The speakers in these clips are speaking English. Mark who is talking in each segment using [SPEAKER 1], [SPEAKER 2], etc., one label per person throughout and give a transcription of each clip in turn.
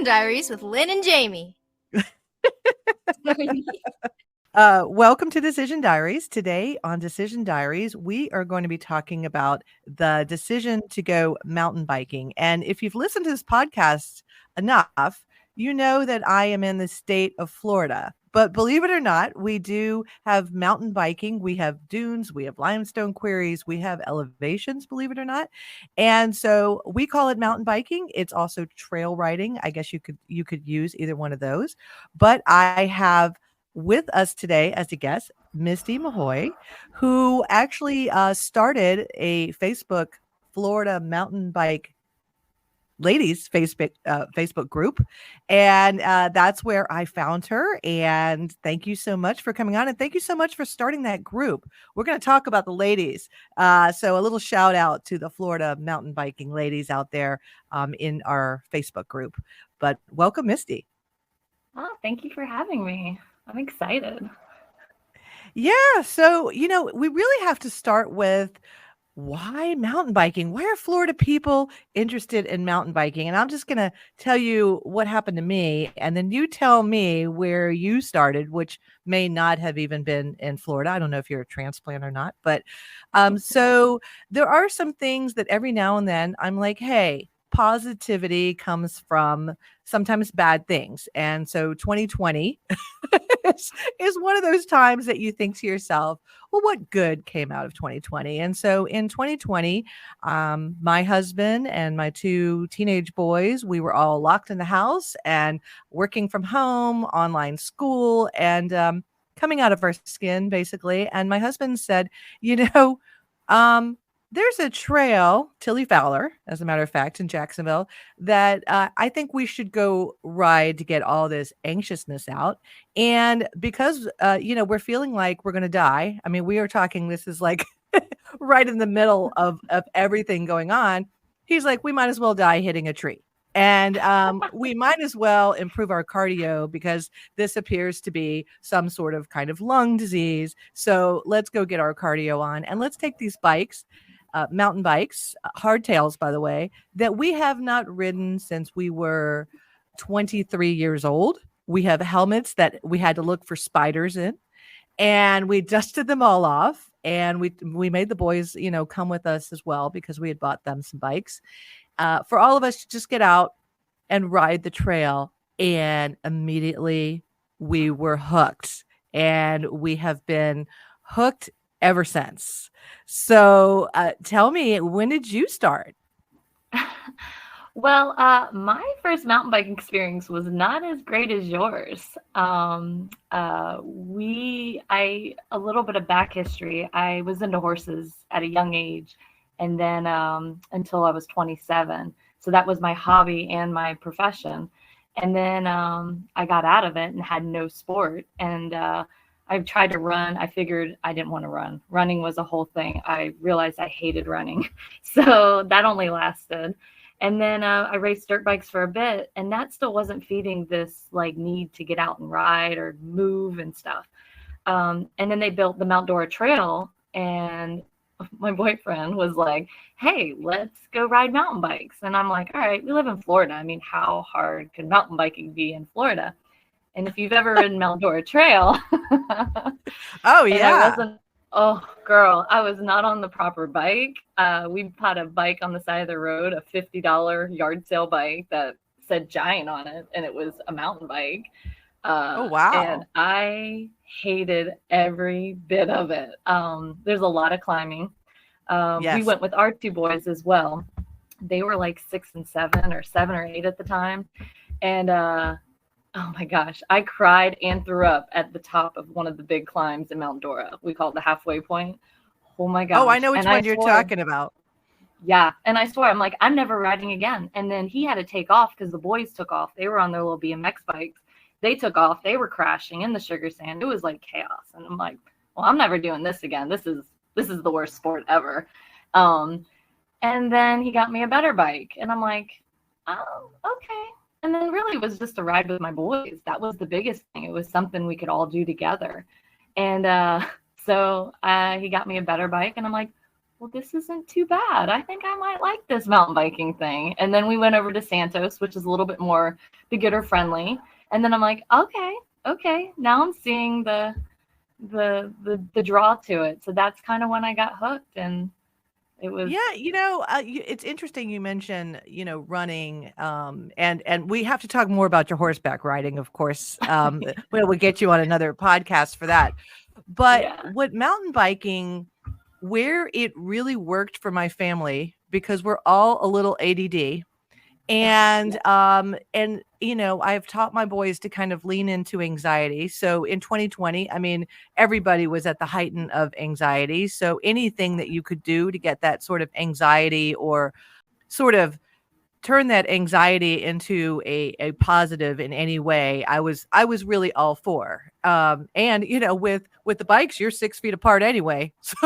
[SPEAKER 1] Decision Diaries with Lynn and Jamie.
[SPEAKER 2] Welcome to Decision Diaries. Today on Decision Diaries, we are going to be talking about the decision to go mountain biking. And if you've listened to this podcast enough, you know that I am in the state of Florida. But believe it or not, we do have mountain biking. We have dunes, we have limestone quarries, we have elevations, believe it or not. And so we call it mountain biking. It's also trail riding. I guess you could use either one of those. But I have with us today as a guest, Misty Mahoy, who actually started a Florida mountain bike ladies Facebook group, and that's where I found her. And thank you so much for coming on, and thank you so much for starting that group. We're going to talk about the ladies, so a little shout out to the Florida mountain biking ladies out there in our Facebook group. But welcome, Misty.
[SPEAKER 3] Oh, thank you for having me. I'm excited.
[SPEAKER 2] Yeah, so we really have to start with why mountain biking? Why are Florida people interested in mountain biking? And I'm just going to tell you what happened to me, and then you tell me where you started, which may not have even been in Florida. I don't know if you're a transplant or not, but so there are some things that every now and then I'm like, hey, positivity comes from sometimes bad things. And so 2020 is one of those times that you think to yourself, well, what good came out of 2020? And so in 2020, my husband and my two teenage boys, we were all locked in the house and working from home, online school, and coming out of our skin, basically. And my husband said, there's a trail, Tilly Fowler, as a matter of fact, in Jacksonville, that I think we should go ride to get all this anxiousness out. And because, we're feeling like we're going to die. I mean, we are talking, this is like right in the middle of everything going on. He's like, we might as well die hitting a tree. And we might as well improve our cardio because this appears to be some sort of kind of lung disease. So let's go get our cardio on and let's take these bikes. Mountain bikes, hardtails, by the way, that we have not ridden since we were 23 years old. We have helmets that we had to look for spiders in, and we dusted them all off. And we made the boys, come with us as well because we had bought them some bikes for all of us to just get out and ride the trail. And immediately we were hooked, and we have been hooked ever since. So tell me, when did you start?
[SPEAKER 3] Well, my first mountain bike experience was not as great as yours. A little bit of back history. I was into horses at a young age, and then until I was 27. So that was my hobby and my profession. And then I got out of it and had no sport. And I tried to run. I figured I didn't want to run. Running was a whole thing. I realized I hated running. So that only lasted. And then I raced dirt bikes for a bit, and that still wasn't feeding this like need to get out and ride or move and stuff. And then they built the Mount Dora Trail, and my boyfriend was like, hey, let's go ride mountain bikes. And I'm like, all right, we live in Florida. I mean, how hard could mountain biking be in Florida? And if you've ever ridden Mount Dora Trail,
[SPEAKER 2] oh yeah,
[SPEAKER 3] I was not on the proper bike. We had a bike on the side of the road, a $50 yard sale bike that said Giant on it, and it was a mountain bike.
[SPEAKER 2] Oh wow!
[SPEAKER 3] And I hated every bit of it. There's a lot of climbing.
[SPEAKER 2] Yes.
[SPEAKER 3] We went with our two boys as well. They were like 6 and 7 or 7 or 8 at the time, and oh my gosh, I cried and threw up at the top of one of the big climbs in Mount Dora. We call it the halfway point. Oh my gosh.
[SPEAKER 2] Oh, I know which one you're talking about.
[SPEAKER 3] Yeah. And I swore, I'm like, I'm never riding again. And then he had to take off because the boys took off. They were on their little BMX bikes. They took off. They were crashing in the sugar sand. It was like chaos. And I'm like, well, I'm never doing this again. This is the worst sport ever. And then he got me a better bike. And I'm like, oh, okay. And then really it was just a ride with my boys. That was the biggest thing. It was something we could all do together. And so he got me a better bike. And I'm like, well, this isn't too bad. I think I might like this mountain biking thing. And then we went over to Santos, which is a little bit more beginner friendly. And then I'm like, okay, now I'm seeing the draw to it. So that's kind of when I got hooked, and it was
[SPEAKER 2] it's interesting you mention running, and we have to talk more about your horseback riding, of course. We'll get you on another podcast for that. But what mountain biking, where it really worked for my family, because we're all a little ADD. And I've taught my boys to kind of lean into anxiety. So in 2020, I mean, everybody was at the heighten of anxiety. So anything that you could do to get that sort of anxiety, or sort of turn that anxiety into a positive in any way, I was really all for. And with the bikes, you're 6 feet apart anyway, so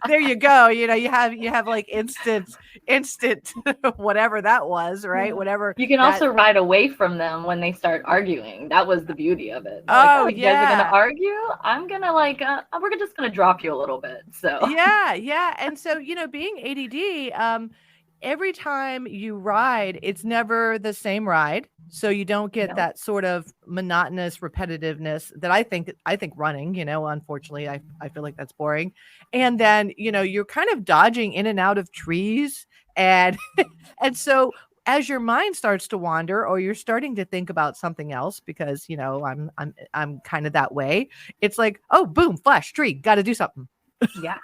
[SPEAKER 2] there you go. You have like instant whatever that was, right? Whatever.
[SPEAKER 3] You can also ride away from them when they start arguing. That was the beauty of it. You guys are gonna argue. I'm gonna we're just gonna drop you a little bit. So
[SPEAKER 2] yeah. And so being ADD, every time you ride, it's never the same ride. So you don't get that sort of monotonous repetitiveness that I think running, unfortunately, I feel like that's boring. And then, you're kind of dodging in and out of trees. And, and so as your mind starts to wander, or you're starting to think about something else, because, I'm kind of that way. It's like, oh, boom, flash, tree, got to do something.
[SPEAKER 3] Yeah.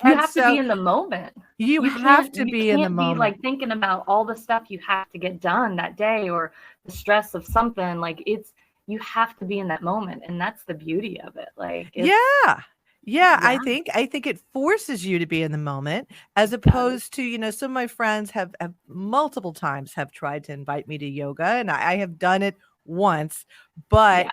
[SPEAKER 3] You have to be in the moment.
[SPEAKER 2] You have to be in the moment.
[SPEAKER 3] You can't be like thinking about all the stuff you have to get done that day, or the stress of something. Like you have to be in that moment. And that's the beauty of it.
[SPEAKER 2] Yeah. I think it forces you to be in the moment, as opposed to, some of my friends have multiple times have tried to invite me to yoga, and I have done it once, but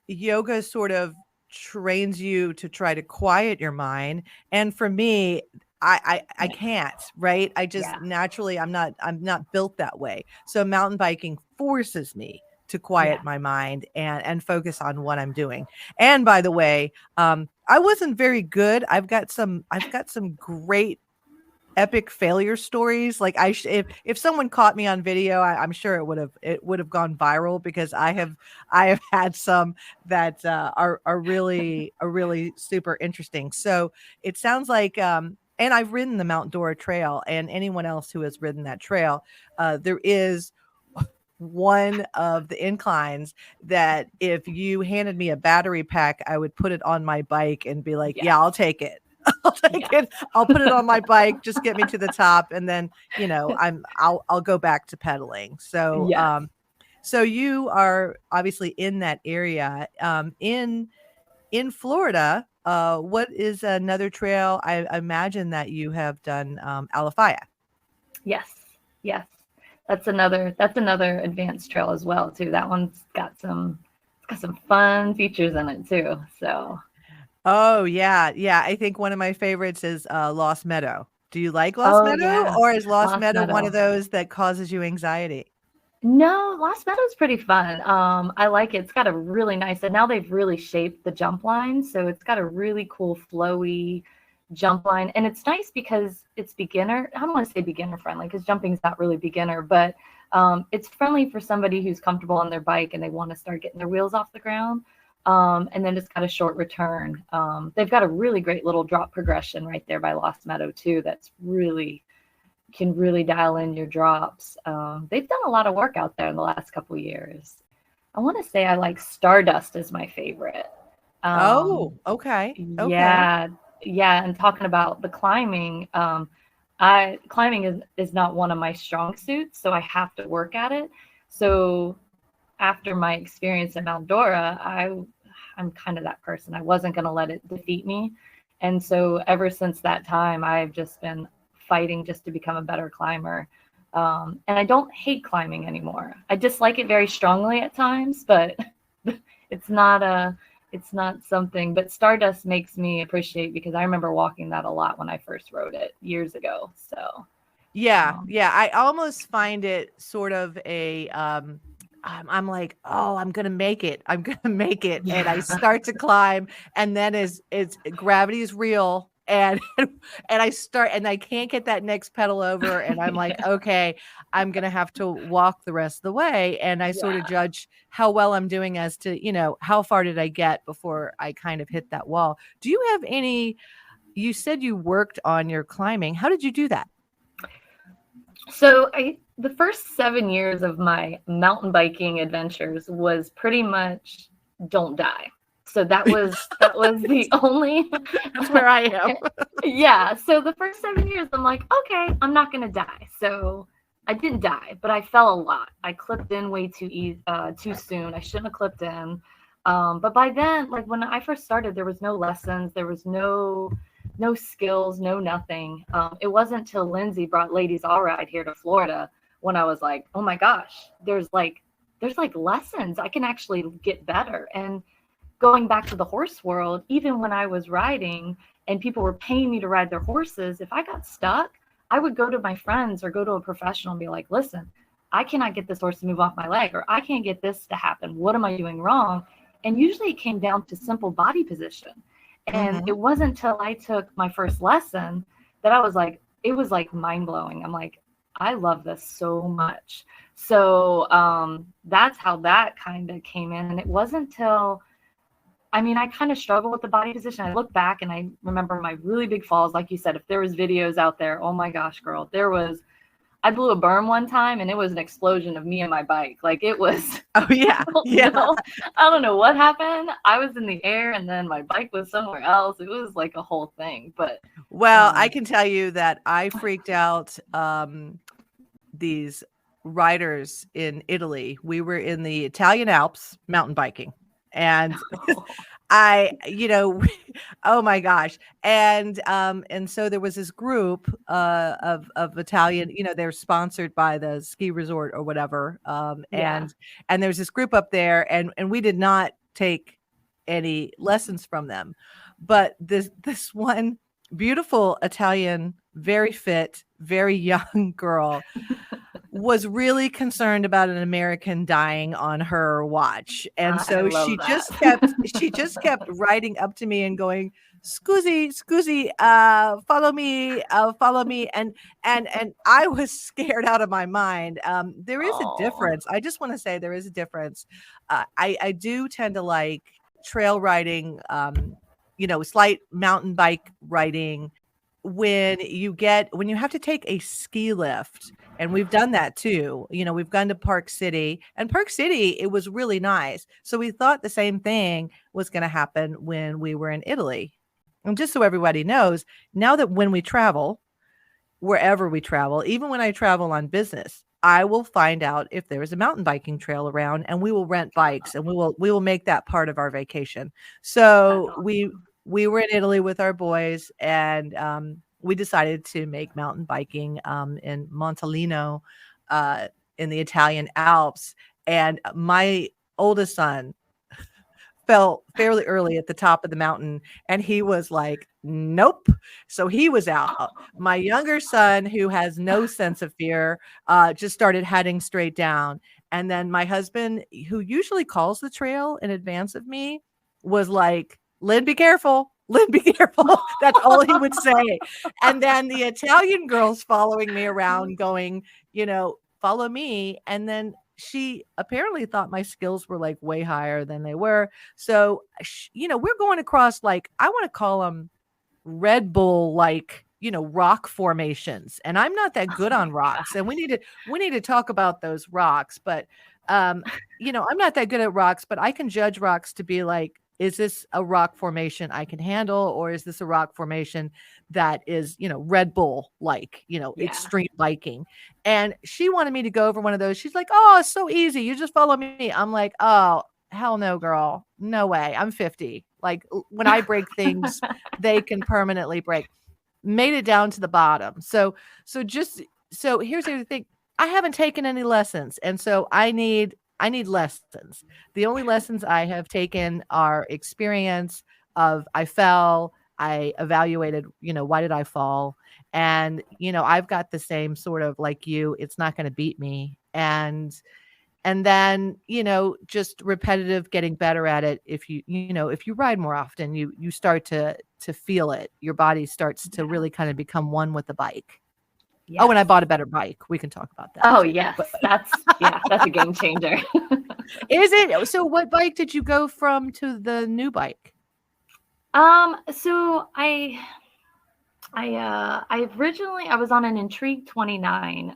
[SPEAKER 2] yoga sort of trains you to try to quiet your mind. And for me, I can't, right? I just naturally, I'm not built that way. So mountain biking forces me to quiet my mind and focus on what I'm doing. And by the way, I wasn't very good. I've got some great epic failure stories. Like if someone caught me on video, I'm sure it would have gone viral, because I have had some that are really super interesting. So it sounds like and I've ridden the Mount Dora Trail, and anyone else who has ridden that trail, there is one of the inclines that if you handed me a battery pack, I would put it on my bike and be like, yeah, I'll take it. I'll take it. I'll put it on my bike. Just get me to the top, and then I'll go back to pedaling. So so you are obviously in that area. In Florida, what is another trail? I imagine that you have done Alafaya.
[SPEAKER 3] Yes. That's another advanced trail as well too. That one's got some fun features in it too. So.
[SPEAKER 2] Oh yeah. I think one of my favorites is Lost Meadow. Do you like Lost Meadow, or is Lost Meadow one of those that causes you anxiety?
[SPEAKER 3] No, Lost Meadow's pretty fun. I like it. It's got a really nice, and now they've really shaped the jump line, so it's got a really cool flowy jump line. And it's nice because it's beginner. I don't want to say beginner friendly, because jumping's not really beginner, but it's friendly for somebody who's comfortable on their bike and they want to start getting their wheels off the ground. And then it's got a short return. They've got a really great little drop progression right there by Lost Meadow too. That's can really dial in your drops. They've done a lot of work out there in the last couple of years. I want to say I like Stardust as my favorite.
[SPEAKER 2] Okay.
[SPEAKER 3] Yeah. And talking about the climbing, climbing is not one of my strong suits, so I have to work at it. So after my experience at Mount Dora, I'm kind of that person. I wasn't going to let it defeat me. And so ever since that time, I've just been fighting just to become a better climber. And I don't hate climbing anymore. I dislike it very strongly at times, but it's not something, but Stardust makes me appreciate, because I remember walking that a lot when I first rode it years ago. So
[SPEAKER 2] yeah. I almost find it sort of a, I'm like, oh, I'm going to make it. Yeah. And I start to climb, and then it's gravity is real. and and I can't get that next pedal over, and I'm like, okay, I'm gonna have to walk the rest of the way. And I sort of
[SPEAKER 3] Yeah.
[SPEAKER 2] judge how well I'm doing as to, how far did I get before I kind of hit that wall. Do you have any? You said you worked on your climbing. How did you do that?
[SPEAKER 3] So the first 7 years of my mountain biking adventures was pretty much don't die. So that was the only.
[SPEAKER 2] That's where I am.
[SPEAKER 3] Yeah. So the first 7 years, I'm like, okay, I'm not gonna die. So I didn't die, but I fell a lot. I clipped in way too soon. I shouldn't have clipped in. But by then, like when I first started, there was no lessons. There was no skills, no nothing. It wasn't until Lindsay brought Ladies All Ride here to Florida when I was like, oh my gosh, there's like lessons. I can actually get better. And going back to the horse world, even when I was riding and people were paying me to ride their horses, if I got stuck, I would go to my friends or go to a professional and be like, listen, I cannot get this horse to move off my leg, or I can't get this to happen. What am I doing wrong? And usually it came down to simple body position. And
[SPEAKER 2] Mhm.
[SPEAKER 3] it wasn't until I took my first lesson that I was like, it was like mind blowing. I'm like, I love this so much. So that's how that kind of came in. And it wasn't until, I mean, I kind of struggle with the body position. I look back and I remember my really big falls. Like you said, if there was videos out there, oh my gosh, girl, I blew a berm one time and it was an explosion of me and my bike. Like it was,
[SPEAKER 2] Oh yeah, yeah.
[SPEAKER 3] I don't know what happened. I was in the air and then my bike was somewhere else. It was like a whole thing. But
[SPEAKER 2] Well, I can tell you that I freaked out these riders in Italy. We were in the Italian Alps mountain biking. And oh my gosh. And so there was this group of Italian, they're sponsored by the ski resort or whatever.
[SPEAKER 3] Yeah.
[SPEAKER 2] And there's this group up there, and we did not take any lessons from them. But this one beautiful Italian, very fit, very young girl was really concerned about an American dying on her watch. And
[SPEAKER 3] I
[SPEAKER 2] so
[SPEAKER 3] love
[SPEAKER 2] she just kept riding up to me and going, "Scusi, scusi, follow me." And I was scared out of my mind. There is a
[SPEAKER 3] Oh,
[SPEAKER 2] difference. I just want to say there is a difference. I do tend to like trail riding, slight mountain bike riding when you have to take a ski lift. And we've done that too. We've gone to Park City, and Park City, it was really nice. So we thought the same thing was going to happen when we were in Italy. And just so everybody knows, now that when we travel, wherever we travel, even when I travel on business, I will find out if there is a mountain biking trail around, and we will rent bikes, and we will make that part of our vacation.
[SPEAKER 3] that's
[SPEAKER 2] So
[SPEAKER 3] awesome.
[SPEAKER 2] we were in Italy with our boys, and we decided to make mountain biking in Montalino, uh, in the Italian Alps. And my oldest son fell fairly early at the top of the mountain, and he was like, nope. So he was out. My younger son, who has no sense of fear, just started heading straight down. And then my husband, who usually calls the trail in advance of me, was like, Lynn, be careful. Lynn, be careful. That's all he would say. And then the Italian girls following me around going, follow me. And then she apparently thought my skills were like way higher than they were. So, we're going across, like, I want to call them Red Bull, like, rock formations. And I'm not that good on rocks. And we need to talk about those rocks. But, I'm not that good at rocks, but I can judge rocks to be like, is this a rock formation I can handle? Or is this a rock formation that is, Red Bull, like,
[SPEAKER 3] Yeah.
[SPEAKER 2] extreme biking? And she wanted me to go over one of those. She's like, oh, it's so easy. You just follow me. I'm like, oh, hell no, girl. No way. I'm 50. Like, when I break things, they can permanently break. Made it down to the bottom. So here's the other thing. I haven't taken any lessons. And so I need lessons. The only lessons I have taken are experience of I fell, I evaluated, why did I fall? And, I've got the same sort of like you, it's not going to beat me. And then, just repetitive, getting better at it. If you ride more often, you start to to feel it. Your body starts to really kind of become one with the bike.
[SPEAKER 3] Yes.
[SPEAKER 2] Oh, and I bought a better bike. We can talk about that.
[SPEAKER 3] Oh yes, that's a game changer.
[SPEAKER 2] Is it? So what bike did you go from to the new bike?
[SPEAKER 3] So I originally I was on an Intrigue 29.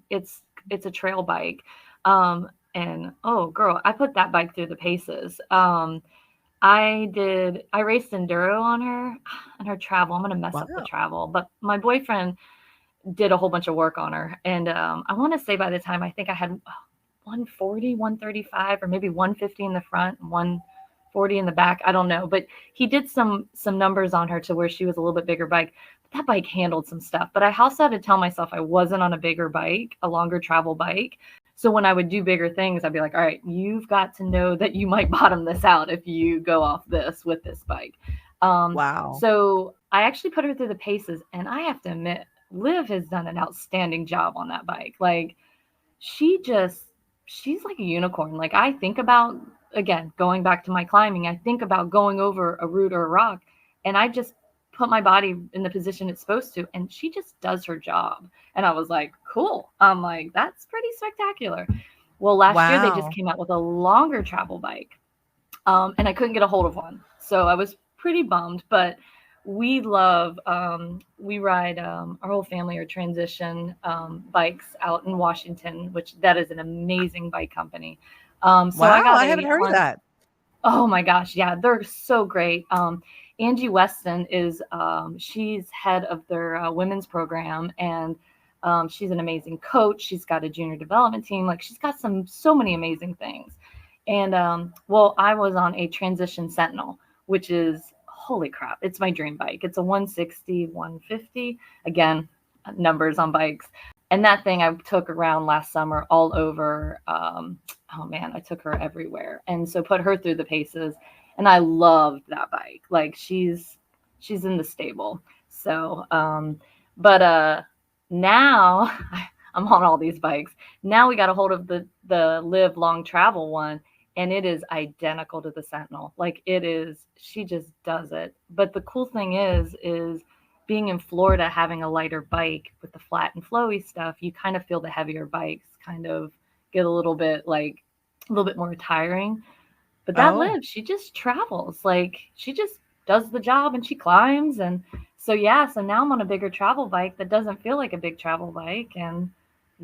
[SPEAKER 3] It's a trail bike. And oh girl, I put that bike through the paces. I raced enduro on her and her travel. I'm gonna mess up the travel, but my boyfriend did a whole bunch of work on her. And I want to say by the time I think I had 140, 135, or maybe 150 in the front, 140 in the back. I don't know, but he did some numbers on her to where she was a little bit bigger bike. But that bike handled some stuff. But I also had to tell myself I wasn't on a bigger bike, a longer travel bike. So when I would do bigger things, I'd be like, all right, you've got to know that you might bottom this out if you go off this with this bike.
[SPEAKER 2] Wow.
[SPEAKER 3] So I actually put her through the paces, and I have to admit, Liv has done an outstanding job on that bike. Like she's like a unicorn. Like I think about, again, going back to my climbing, I think about going over a root or a rock, and I just put my body in the position it's supposed to, and she just does her job. And I was like, cool. I'm like, that's pretty spectacular. Well, last year they just came out with a longer travel bike, and I couldn't get a hold of one. So I was pretty bummed, but we ride, our whole family are transition bikes out in Washington, which that is an amazing bike company. So
[SPEAKER 2] I haven't heard of that.
[SPEAKER 3] Oh my gosh. Yeah, they're so great. Angie Weston is, she's head of their women's program, and she's an amazing coach. She's got a junior development team. Like she's got so many amazing things. And well, I was on a Transition Sentinel, which is, holy crap, it's my dream bike. It's a 160, 150. Again, numbers on bikes. And that thing I took around last summer all over. Oh man, I took her everywhere. And so put her through the paces. And I loved that bike. Like she's in the stable. So, but now I'm on all these bikes. Now we got a hold of the Live Long Travel one. And it is identical to the Sentinel. Like it is, she just does it. But the cool thing is being in Florida, having a lighter bike with the flat and flowy stuff, you kind of feel the heavier bikes kind of get a little bit more tiring. But that Liv, she just travels. Like she just does the job and she climbs. And so, so now I'm on a bigger travel bike that doesn't feel like a big travel bike. And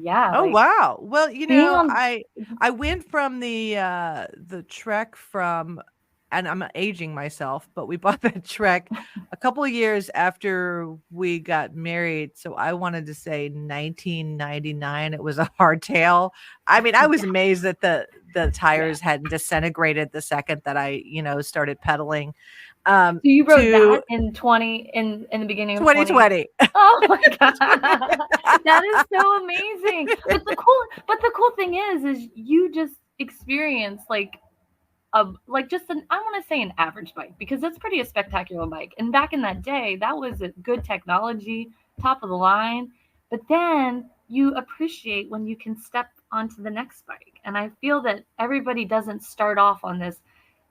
[SPEAKER 2] oh wow. Well, I went from the Trek from, and I'm aging myself, but we bought that Trek a couple of years after we got married. So I wanted to say 1999. It was a hardtail. I mean, I was amazed that the tires hadn't disintegrated the second that I, started pedaling.
[SPEAKER 3] So you rode that in the beginning of
[SPEAKER 2] 2020.
[SPEAKER 3] Oh my god, that is so amazing! But the cool thing is you just experience I want to say an average bike, because that's pretty a spectacular bike. And back in that day, that was a good technology, top of the line. But then you appreciate when you can step onto the next bike. And I feel that everybody doesn't start off on this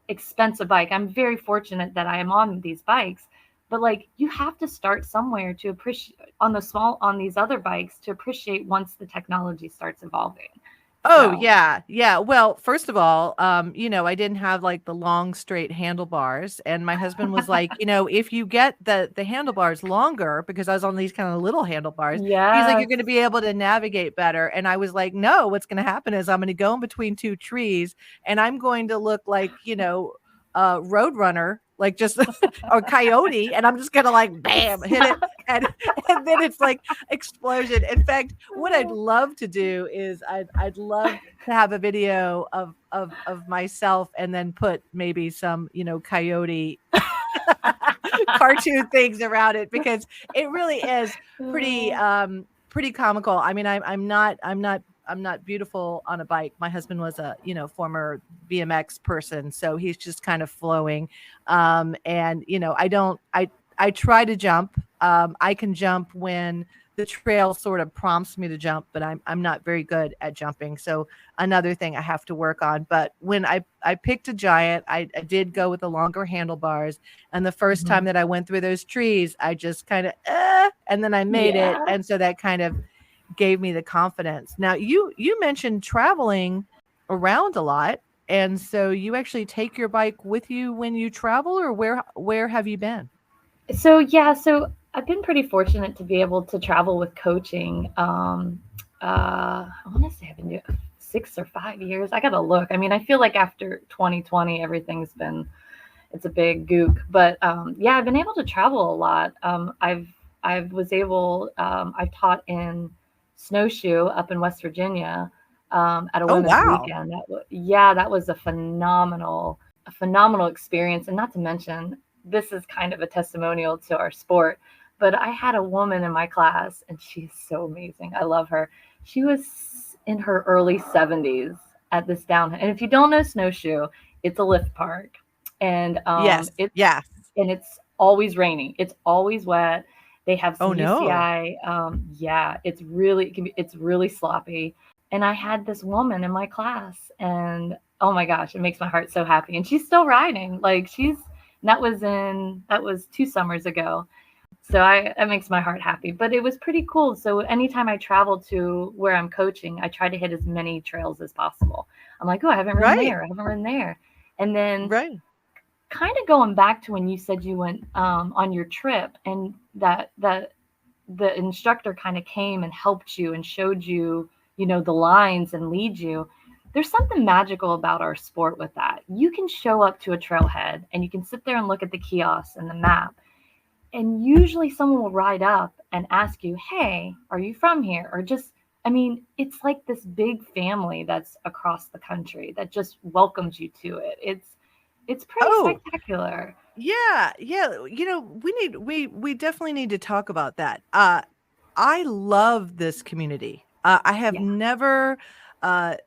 [SPEAKER 3] expensive bike. I'm very fortunate that I am on these bikes, but you have to start somewhere to appreciate on these other bikes to appreciate once the technology starts evolving.
[SPEAKER 2] Oh, so. Yeah. Well, first of all, I didn't have the long straight handlebars, and my husband was like, if you get the handlebars longer, because I was on these kind of little handlebars, he's like, you're going to be able to navigate better. And I was like, no, what's going to happen is I'm going to go in between two trees, and I'm going to look like, Roadrunner, just or Coyote, and I'm just gonna bam, hit it, and then it's explosion. In fact, what I'd love to do is I'd love to have a video of myself, and then put maybe some Coyote cartoon things around it, because it really is pretty comical. I mean, I'm not beautiful on a bike. My husband was a, former BMX person, so he's just kind of flowing. And, I try to jump. I can jump when the trail sort of prompts me to jump, but I'm not very good at jumping. So another thing I have to work on. But when I picked a giant, I did go with the longer handlebars. And the first time
[SPEAKER 3] Mhm.
[SPEAKER 2] that I went through those trees, I just kind of and then I made it.
[SPEAKER 3] Yeah.
[SPEAKER 2] And so that kind of gave me the confidence. Now you mentioned traveling around a lot. And so you actually take your bike with you when you travel, or where have you been?
[SPEAKER 3] So yeah, so I've been pretty fortunate to be able to travel with coaching. I want to say I've been doing 6 or 5 years. I gotta look. I mean, I feel like after 2020, everything's been it's a big gook. But yeah, I've been able to travel a lot. I've taught in Snowshoe up in West Virginia at a
[SPEAKER 2] Oh
[SPEAKER 3] women's
[SPEAKER 2] wow.
[SPEAKER 3] weekend. Yeah, that was a phenomenal experience. And not to mention, this is kind of a testimonial to our sport. But I had a woman in my class, and she's so amazing. I love her. She was in her early 70s at this down. And if you don't know Snowshoe, it's a lift park, and
[SPEAKER 2] Yes. Yes.
[SPEAKER 3] it's always raining. It's always wet. They have
[SPEAKER 2] Oh
[SPEAKER 3] some
[SPEAKER 2] no.
[SPEAKER 3] UCI. Yeah, it's really sloppy. And I had this woman in my class, and oh my gosh, it makes my heart so happy. And she's still riding. Like that was 2 summers ago. So that makes my heart happy. But it was pretty cool. So anytime I travel to where I'm coaching, I try to hit as many trails as possible. I'm like, oh, I haven't ridden
[SPEAKER 2] Right.
[SPEAKER 3] there. I haven't ridden there. And then
[SPEAKER 2] Right.
[SPEAKER 3] kind of going back to when you said you went on your trip, and that the instructor kind of came and helped you and showed you, the lines and lead you. There's something magical about our sport with that. You can show up to a trailhead and you can sit there and look at the kiosks and the map, and usually someone will ride up and ask you, hey, are you from here? Or just, I mean, it's like this big family that's across the country that just welcomes you to it. It's pretty
[SPEAKER 2] Oh,
[SPEAKER 3] spectacular.
[SPEAKER 2] yeah. Yeah. We definitely need to talk about that. I love this community. I have
[SPEAKER 3] Yeah.
[SPEAKER 2] never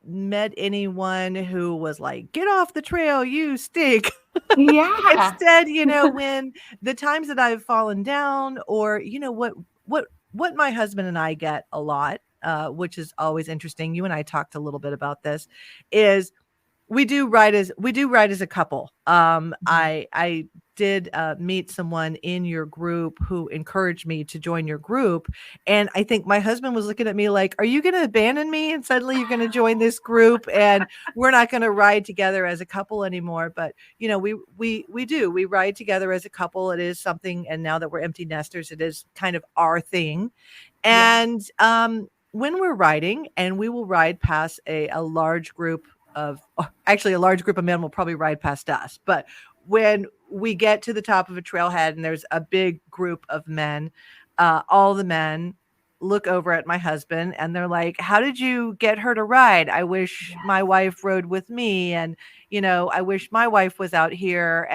[SPEAKER 2] met anyone who was like, "Get off the trail, you stink."
[SPEAKER 3] Yeah.
[SPEAKER 2] Instead, when the times that I've fallen down, or what my husband and I get a lot, which is always interesting. You and I talked a little bit about this, is we do ride as a couple.
[SPEAKER 3] Mhm.
[SPEAKER 2] I did meet someone in your group who encouraged me to join your group, and I think my husband was looking at me like, "Are you going to abandon me? And suddenly you're going to join this group, and we're not going to ride together as a couple anymore." But we ride together as a couple. It is something, and now that we're empty nesters, it is kind of our thing.
[SPEAKER 3] Yeah.
[SPEAKER 2] And when we're riding, and we will ride past a large group of actually a large group of men will probably ride past us. But when we get to the top of a trailhead and there's a big group of men, all the men look over at my husband and they're like, "How did you get her to ride? I wish my
[SPEAKER 3] Yes.
[SPEAKER 2] wife rode with me." And I wish my wife was out here,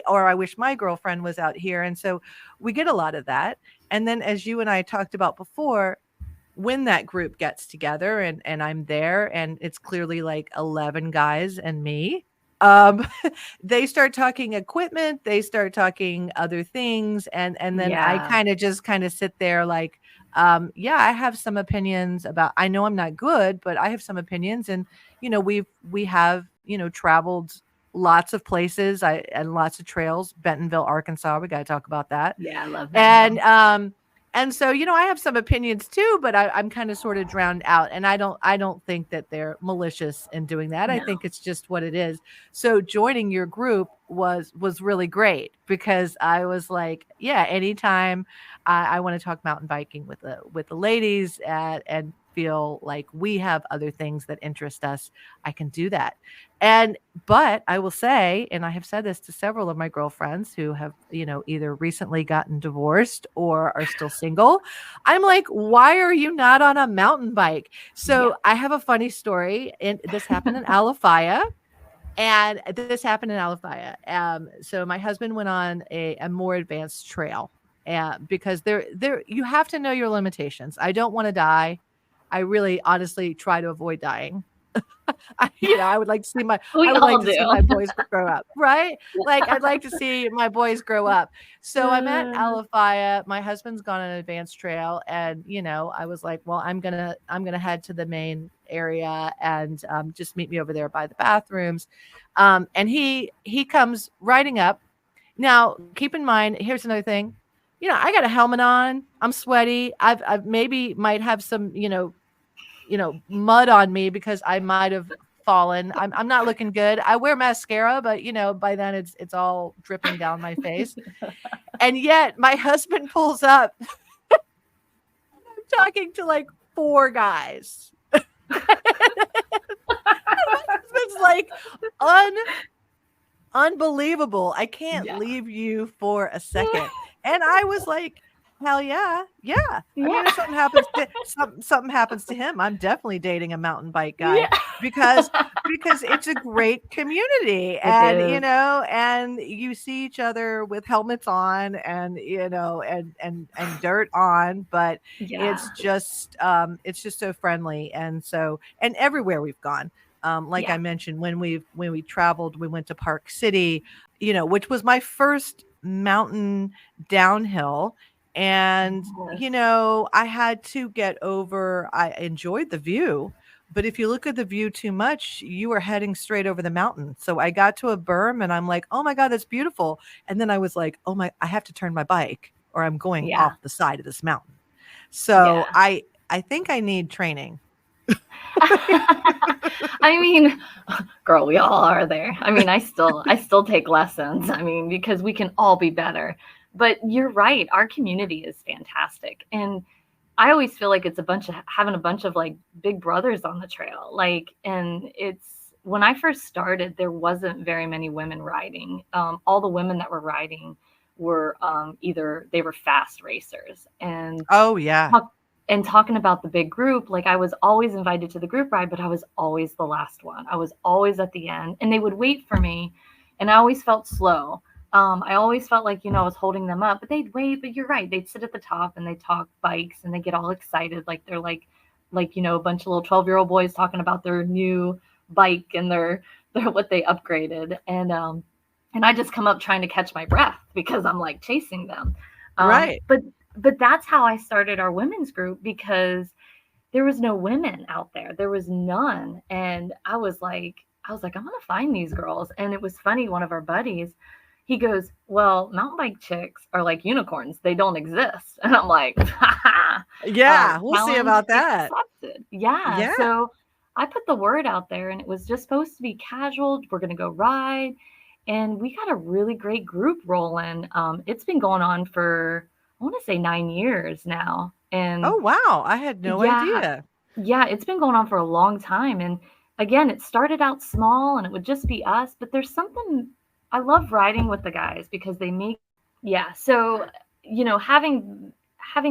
[SPEAKER 2] or I wish my girlfriend was out here. And so we get a lot of that. And then, as you and I talked about before, when that group gets together and I'm there, and it's clearly like 11 guys and me, um they start talking equipment, they start talking other things, and then I
[SPEAKER 3] Yeah.
[SPEAKER 2] kind of sit there like, yeah, I have some opinions about, I know I'm not good, but I have some opinions. And we have traveled lots of places, and lots of trails. Bentonville, Arkansas, we got to talk about that.
[SPEAKER 3] Yeah. I love
[SPEAKER 2] And
[SPEAKER 3] Bentonville.
[SPEAKER 2] so, I have some opinions too, but I'm kind of sort of drowned out. And I don't think that they're malicious in doing that. I
[SPEAKER 3] No.
[SPEAKER 2] think it's just what it is. So joining your group was really great, because I was like, yeah, anytime I want to talk mountain biking with the ladies, and feel like we have other things that interest us, I can do that. And but I will say, and I have said this to several of my girlfriends who have, either recently gotten divorced or are still single. I'm like, why are you not on a mountain bike? So
[SPEAKER 3] Yep.
[SPEAKER 2] I have a funny story, and this happened in Alafaya. And this happened in Alafaya. So my husband went on a more advanced trail, because there you have to know your limitations. I don't want to die. I really honestly try to avoid dying. I would like to see
[SPEAKER 3] We
[SPEAKER 2] I would
[SPEAKER 3] all
[SPEAKER 2] like to see my
[SPEAKER 3] do.
[SPEAKER 2] boys grow up, right? Like I'd like to see my boys grow up. So I'm at Alafaya. My husband's gone on an advanced trail, and I was like, well, I'm gonna head to the main area and just meet me over there by the bathrooms. And he comes riding up. Now, keep in mind, here's another thing. I got a helmet on. I'm sweaty. I've maybe might have some, mud on me because I might have fallen. I'm not looking good. I wear mascara, but by then it's all dripping down my face. And yet my husband pulls up. I'm talking to like four guys. My husband's like unbelievable. I can't leave you for a second. And I was like, hell yeah. Yeah. I mean, if something happens to him, I'm definitely dating a mountain bike guy because it's a great community. And and you see each other with helmets on and and dirt on, but it's just so friendly. And everywhere we've gone. Like I mentioned, when we traveled, we went to Park City, which was my first mountain downhill. And, I had to get over, I enjoyed the view, but if you look at the view too much, you are heading straight over the mountain. So I got to a berm and I'm like, oh my God, that's beautiful. And then I was like, I have to turn my bike or I'm going off the side of this mountain. So I think I need training.
[SPEAKER 3] I mean, girl, we all are there. I mean, I still take lessons. I mean, because we can all be better. But you're right. Our community is fantastic. And I always feel like it's having a bunch of like big brothers on the trail. Like, and when I first started, there wasn't very many women riding. All the women that were riding were either they were fast racers and and talking about the big group, like I was always invited to the group ride, but I was always the last one. I was always at the end and they would wait for me. And I always felt slow. I always felt like, I was holding them up, but they'd wait, but you're right. They'd sit at the top and they talk bikes and they get all excited. Like they're like, a bunch of little 12-year-old boys talking about their new bike and their what they upgraded. And I just come up trying to catch my breath because I'm like chasing them.
[SPEAKER 2] Right.
[SPEAKER 3] But that's how I started our women's group because there was no women out there. There was none. And I was like, I'm going to find these girls. And it was funny. One of our buddies, he goes, well, mountain bike chicks are like unicorns. They don't exist. And I'm like,
[SPEAKER 2] yeah, we'll see about that.
[SPEAKER 3] Accepted. Yeah. So I put the word out there and it was just supposed to be casual. We're going to go ride. And we got a really great group rolling. It's been going on for, I want to say 9 years now. And
[SPEAKER 2] oh, wow. I had no idea.
[SPEAKER 3] Yeah, it's been going on for a long time. And again, it started out small and it would just be us, but there's something, I love riding with the guys because they make, so, having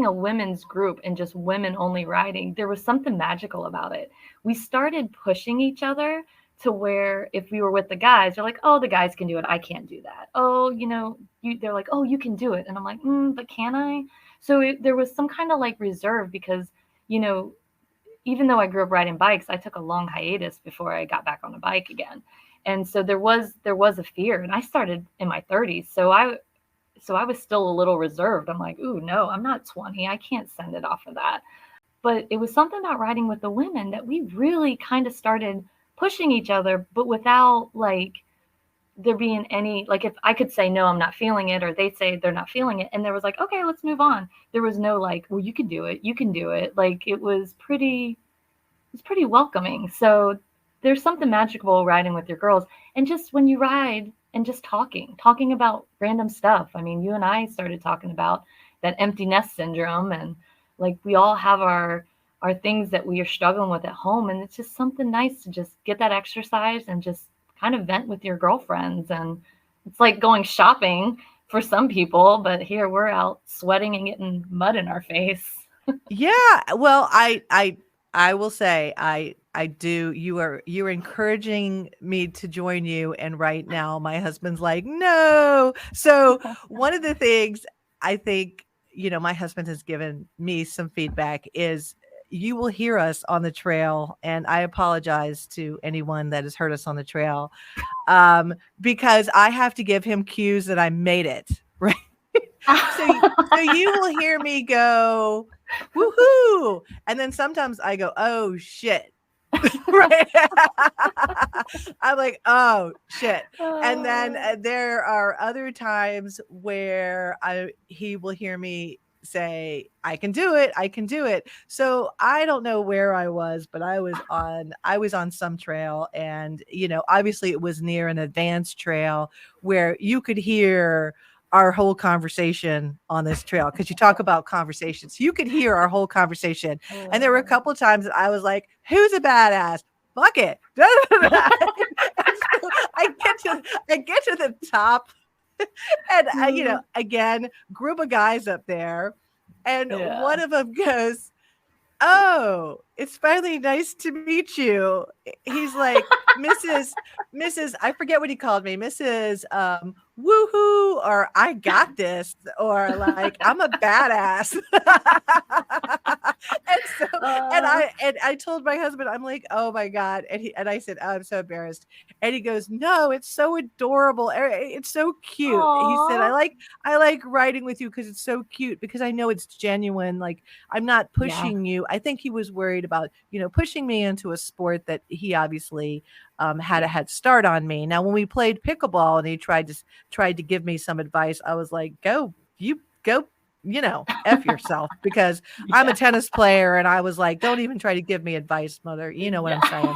[SPEAKER 3] a women's group and just women only riding, there was something magical about it. We started pushing each other to where if we were with the guys, they're like, oh, the guys can do it. I can't do that. Oh, they're like, oh, you can do it. And I'm like, but can I? So there was some kind of like reserve because, even though I grew up riding bikes, I took a long hiatus before I got back on a bike again. And so there was a fear, and I started in my 30s. So I was still a little reserved. I'm like, ooh, no, I'm not 20. I can't send it off of that. But it was something about riding with the women that we really kind of started pushing each other, but without like there being any, like if I could say, no, I'm not feeling it, or they'd say they're not feeling it. And there was like, okay, let's move on. There was no like, well, you can do it. You can do it. Like it was pretty welcoming. So there's something magical riding with your girls. And just when you ride and just talking about random stuff. I mean, you and I started talking about that empty nest syndrome and like we all have our things that we are struggling with at home. And it's just something nice to just get that exercise and just kind of vent with your girlfriends. And it's like going shopping for some people, but here we're out sweating and getting mud in our face.
[SPEAKER 2] Yeah. Well, I will say I do. You're encouraging me to join you. And right now my husband's like, no. So one of the things I think, my husband has given me some feedback is, you will hear us on the trail. And I apologize to anyone that has heard us on the trail, because I have to give him cues that I made it, right? So you will hear me go, woohoo. And then sometimes I go, oh shit. Right. I'm like, oh shit. And then there are other times where he will hear me say, I can do it. I can do it. So I don't know where I was, but I was on some trail, and obviously it was near an advanced trail where you could hear our whole conversation on this trail, because you talk about conversations. You could hear our whole conversation. And there were a couple of times that I was like, who's a badass? Fuck it. I get to the top, and again, group of guys up there, and one of them goes, oh, it's finally nice to meet you. He's like, Mrs. I forget what he called me, Mrs. Woohoo, or I got this, or like, I'm a badass. And I told my husband, I'm like, oh my God. And I said, oh, I'm so embarrassed. And he goes, no, it's so adorable. It's so cute.
[SPEAKER 3] Aww.
[SPEAKER 2] He said, I like riding with you because it's so cute, because I know it's genuine. Like, I'm not pushing you. I think he was worried about, pushing me into a sport that he obviously had a head start on me. Now, when we played pickleball and he tried to give me some advice, I was like, go, F yourself, because I'm a tennis player. And I was like, don't even try to give me advice, mother. You know what I'm saying?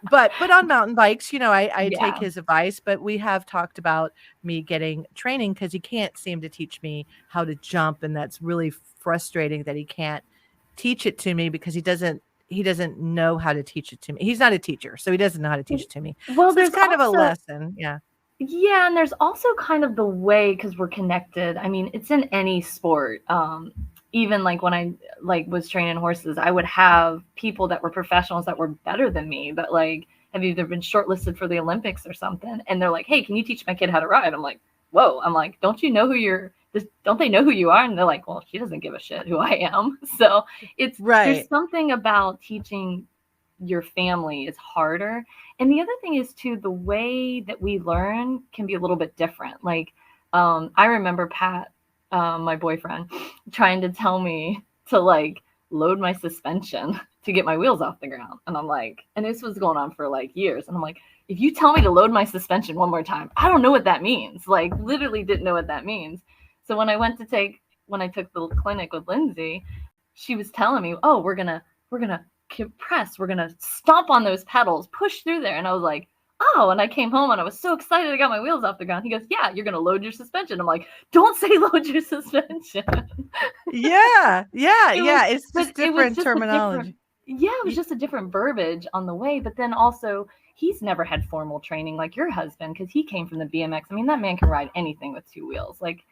[SPEAKER 2] But on mountain bikes, I take his advice, but we have talked about me getting training, because he can't seem to teach me how to jump. And that's really frustrating that he can't teach it to me, because he doesn't know how to teach it to me. He's not a teacher, so he doesn't know how to teach it to me.
[SPEAKER 3] Well,
[SPEAKER 2] so
[SPEAKER 3] there's
[SPEAKER 2] kind
[SPEAKER 3] also
[SPEAKER 2] of a lesson. Yeah.
[SPEAKER 3] Yeah, and there's also kind of the way, because we're connected. I mean, it's in any sport. Even like when I was training horses, I would have people that were professionals that were better than me, that like have either been shortlisted for the Olympics or something, and they're like, "Hey, can you teach my kid how to ride?" I'm like, "Whoa!" I'm like, "Don't you know don't they know who you are?" And they're like, "Well, she doesn't give a shit who I am." So it's there's something about teaching your family is harder. And the other thing is too, the way that we learn can be a little bit different. Like, I remember Pat, my boyfriend, trying to tell me to like load my suspension to get my wheels off the ground. And I'm like, and this was going on for like years. And I'm like, if you tell me to load my suspension one more time, I don't know what that means. Like, literally didn't know what that means. So when I took the clinic with Lindsay, she was telling me, oh, we're gonna press, we're gonna stomp on those pedals, push through there. And I was like, oh, and I came home and I was so excited I got my wheels off the ground. He goes, yeah, you're gonna load your suspension. I'm like, don't say load your suspension.
[SPEAKER 2] Yeah. It's just different terminology.
[SPEAKER 3] It was just a different verbiage on the way. But then also, he's never had formal training like your husband, because he came from the BMX. I mean, that man can ride anything with two wheels. Like,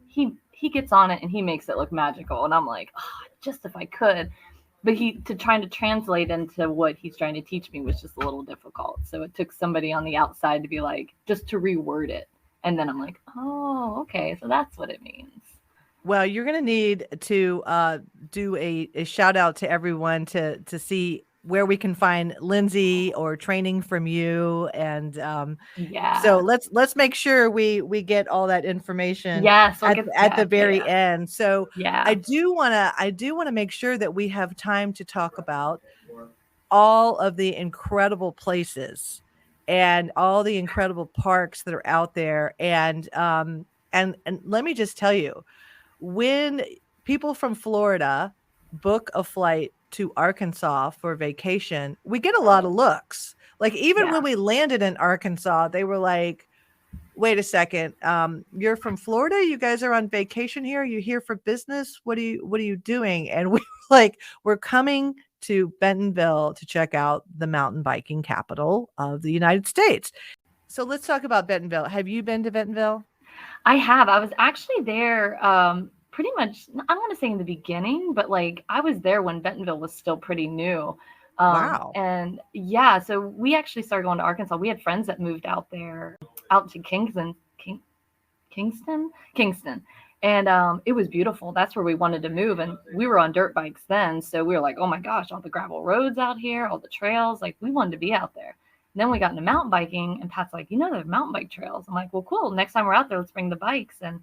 [SPEAKER 3] he gets on it and he makes it look magical. And I'm like, oh, just if I could. But trying to translate into what he's trying to teach me was just a little difficult. So it took somebody on the outside to be like, just to reword it. And then I'm like, oh, okay, so that's what it means.
[SPEAKER 2] Well, you're going to need to do a shout out to everyone to see where we can find Lindsay or training from you. And so let's make sure we get all that information at the very end. So I do want to make sure that we have time to talk about all of the incredible places and all the incredible parks that are out there. And let me just tell you, when people from Florida book a flight to Arkansas for vacation, we get a lot of looks. Like, even when we landed in Arkansas, they were like, wait a second, you're from Florida? You guys are on vacation here? Are you here for business? What are you doing? And we were like, we're coming to Bentonville to check out the mountain biking capital of the United States. So let's talk about Bentonville. Have you been to Bentonville?
[SPEAKER 3] I have. I was actually there pretty much, I don't want to say in the beginning, but like I was there when Bentonville was still pretty new.
[SPEAKER 2] Wow.
[SPEAKER 3] And so we actually started going to Arkansas. We had friends that moved out there, out to Kingston. And it was beautiful. That's where we wanted to move. And we were on dirt bikes then. So we were like, oh my gosh, all the gravel roads out here, all the trails. Like we wanted to be out there. And then we got into mountain biking and Pat's like, there's mountain bike trails. I'm like, well, cool. Next time we're out there, let's bring the bikes. And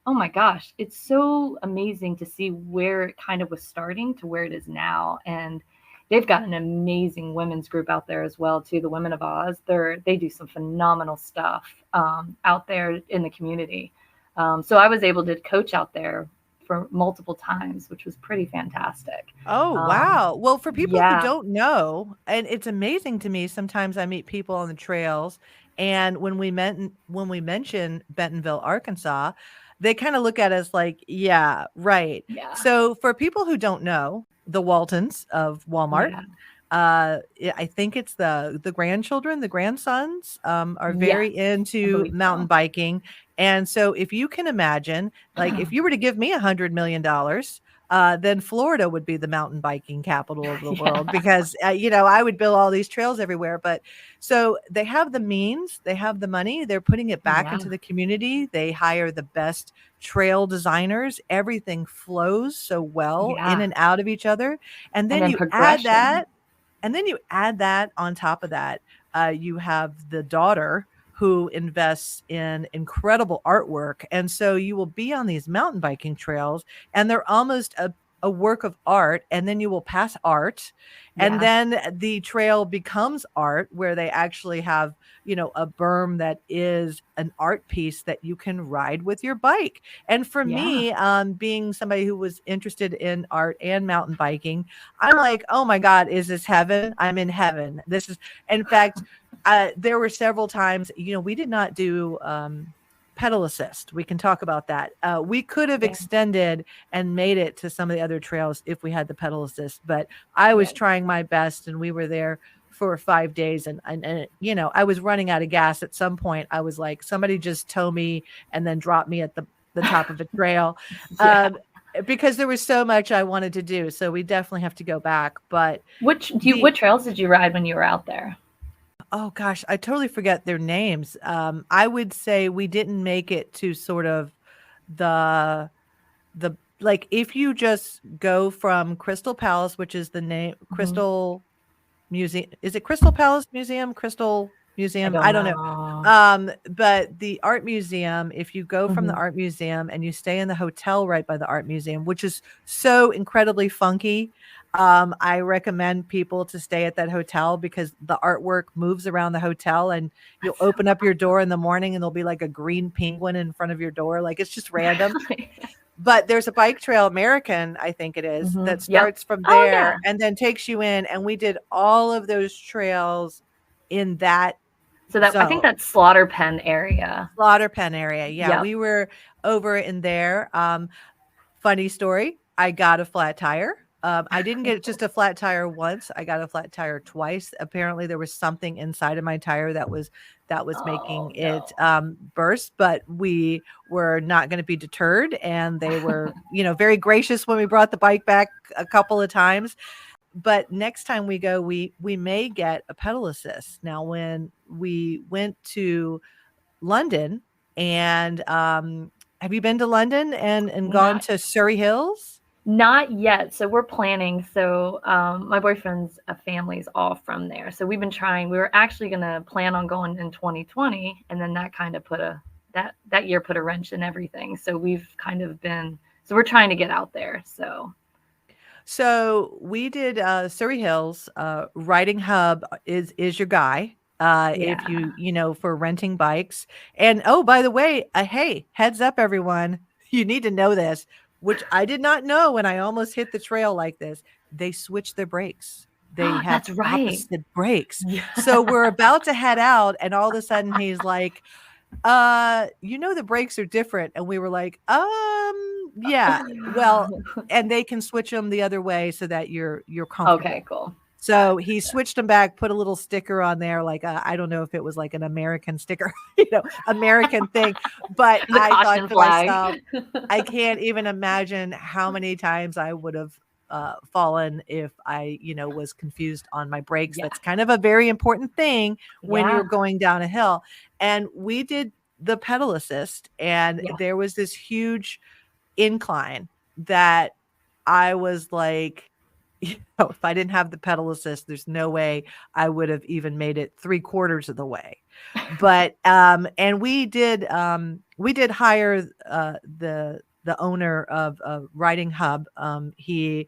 [SPEAKER 3] oh my gosh, it's so amazing to see where it kind of was starting to where it is now. And they've got an amazing women's group out there as well, too. The Women of Oz, they do some phenomenal stuff out there in the community. So I was able to coach out there for multiple times, which was pretty fantastic.
[SPEAKER 2] Oh, wow. Well, for people who
[SPEAKER 3] Yeah.
[SPEAKER 2] don't know, and it's amazing to me, sometimes I meet people on the trails, and when we mention Bentonville, Arkansas, they kind of look at us like, yeah, right.
[SPEAKER 3] Yeah.
[SPEAKER 2] So for people who don't know, the Waltons of Walmart, I think it's the grandchildren, the grandsons, are very into
[SPEAKER 3] believe
[SPEAKER 2] mountain
[SPEAKER 3] so.
[SPEAKER 2] biking. And so if you can imagine, like if you were to give me $100 million, then Florida would be the mountain biking capital of the world because, I would build all these trails everywhere. But so they have the means, they have the money, they're putting it back into the community. They hire the best trail designers. Everything flows so well in and out of each other. And then you add that. And then you add that on top of that, you have the daughter who invests in incredible artwork. And so you will be on these mountain biking trails and they're almost a work of art. And then you will pass art. And then the trail becomes art where they actually have, a berm that is an art piece that you can ride with your bike. And for me, being somebody who was interested in art and mountain biking, I'm like, oh my God, is this heaven? I'm in heaven. This is, in fact, there were several times, we did not do pedal assist. We can talk about that. We could have extended and made it to some of the other trails if we had the pedal assist, but I was trying my best and we were there for 5 days and I was running out of gas at some point. I was like, somebody just tow me and then drop me at the top of a trail. Because there was so much I wanted to do. So we definitely have to go back. But
[SPEAKER 3] what trails did you ride when you were out there?
[SPEAKER 2] Oh gosh, I totally forget their names. I would say we didn't make it to sort of the like if you just go from Crystal Palace, which is the name Crystal Museum. Is it Crystal Palace Museum? Crystal Museum? I don't know. But the art museum, if you go from the art museum and you stay in the hotel right by the art museum, which is so incredibly funky, I recommend people to stay at that hotel because the artwork moves around the hotel and you'll open up your door in the morning and there'll be like a green penguin in front of your door. Like it's just random. But there's a bike trail, American, I think it is, that starts from there and then takes you in. And we did all of those trails in that.
[SPEAKER 3] So that, I think that's Slaughter Pen area.
[SPEAKER 2] Slaughter Pen area. Yeah. We were over in there. Funny story. I got a flat tire. I didn't get just a flat tire once. I got a flat tire twice. Apparently there was something inside of my tire that was making it burst, but we were not going to be deterred. And they were, very gracious when we brought the bike back a couple of times. But next time we go, we may get a pedal assist. Now, when we went to London and have you been to London and gone to Surrey Hills?
[SPEAKER 3] Not yet. So we're planning. So my boyfriend's family's all from there. So we've been trying. We were actually going to plan on going in 2020. And then that kind of that year put a wrench in everything. So we've kind of so we're trying to get out there. So
[SPEAKER 2] we did Surrey Hills. Riding Hub is your guy. If you, for renting bikes. And oh, by the way, hey, heads up, everyone. You need to know this, which I did not know when I almost hit the trail like this. They switched their brakes. They have opposite brakes. So we're about to head out. And all of a sudden he's like, the brakes are different. And we were like, yeah, well, and they can switch them the other way so that you're comfortable.
[SPEAKER 3] Okay, cool.
[SPEAKER 2] So he switched them back, put a little sticker on there, like I don't know if it was like an American sticker, American thing. But I thought to myself, I can't even imagine how many times I would have fallen if I, was confused on my brakes. That's kind of a very important thing when you're going down a hill. And we did the pedal assist, and there was this huge incline that I was like, if I didn't have the pedal assist, there's no way I would have even made it 3/4 of the way. But and we did hire the owner of Riding Hub. He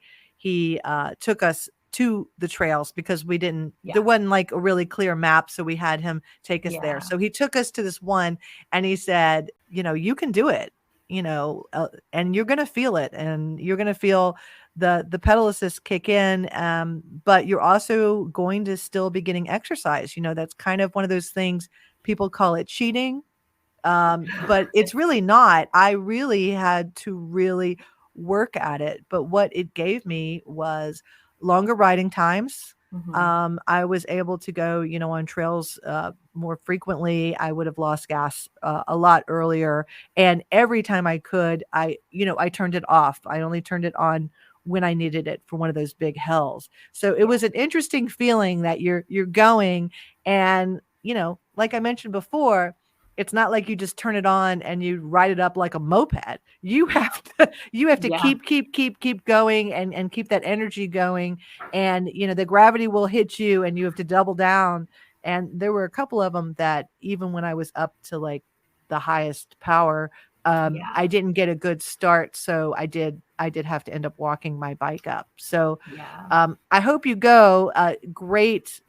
[SPEAKER 2] took us to the trails because there
[SPEAKER 3] Yeah.
[SPEAKER 2] wasn't like a really clear map, so we had him take us there.
[SPEAKER 3] Yeah.
[SPEAKER 2] So he took us to this one, and he said, you can do it, and you're gonna feel it, and you're gonna feel the pedal assist kick in, but you're also going to still be getting exercise. That's kind of one of those things, people call it cheating, but it's really not. I really had to really work at it. But what it gave me was longer riding times.
[SPEAKER 3] Mhm.
[SPEAKER 2] I was able to go, on trails more frequently. I would have lost gas a lot earlier. And every time I could, I turned it off. I only turned it on when I needed it for one of those big hills. So it
[SPEAKER 3] Yeah.
[SPEAKER 2] was an interesting feeling that you're going, and, like I mentioned before, it's not like you just turn it on and you ride it up like a moped. You have to
[SPEAKER 3] Yeah.
[SPEAKER 2] keep going, and keep that energy going. And, the gravity will hit you and you have to double down. And there were a couple of them that even when I was up to like the highest power,
[SPEAKER 3] Yeah.
[SPEAKER 2] I didn't get a good start. So I did have to end up walking my bike up. So
[SPEAKER 3] Yeah.
[SPEAKER 2] I hope you go. Great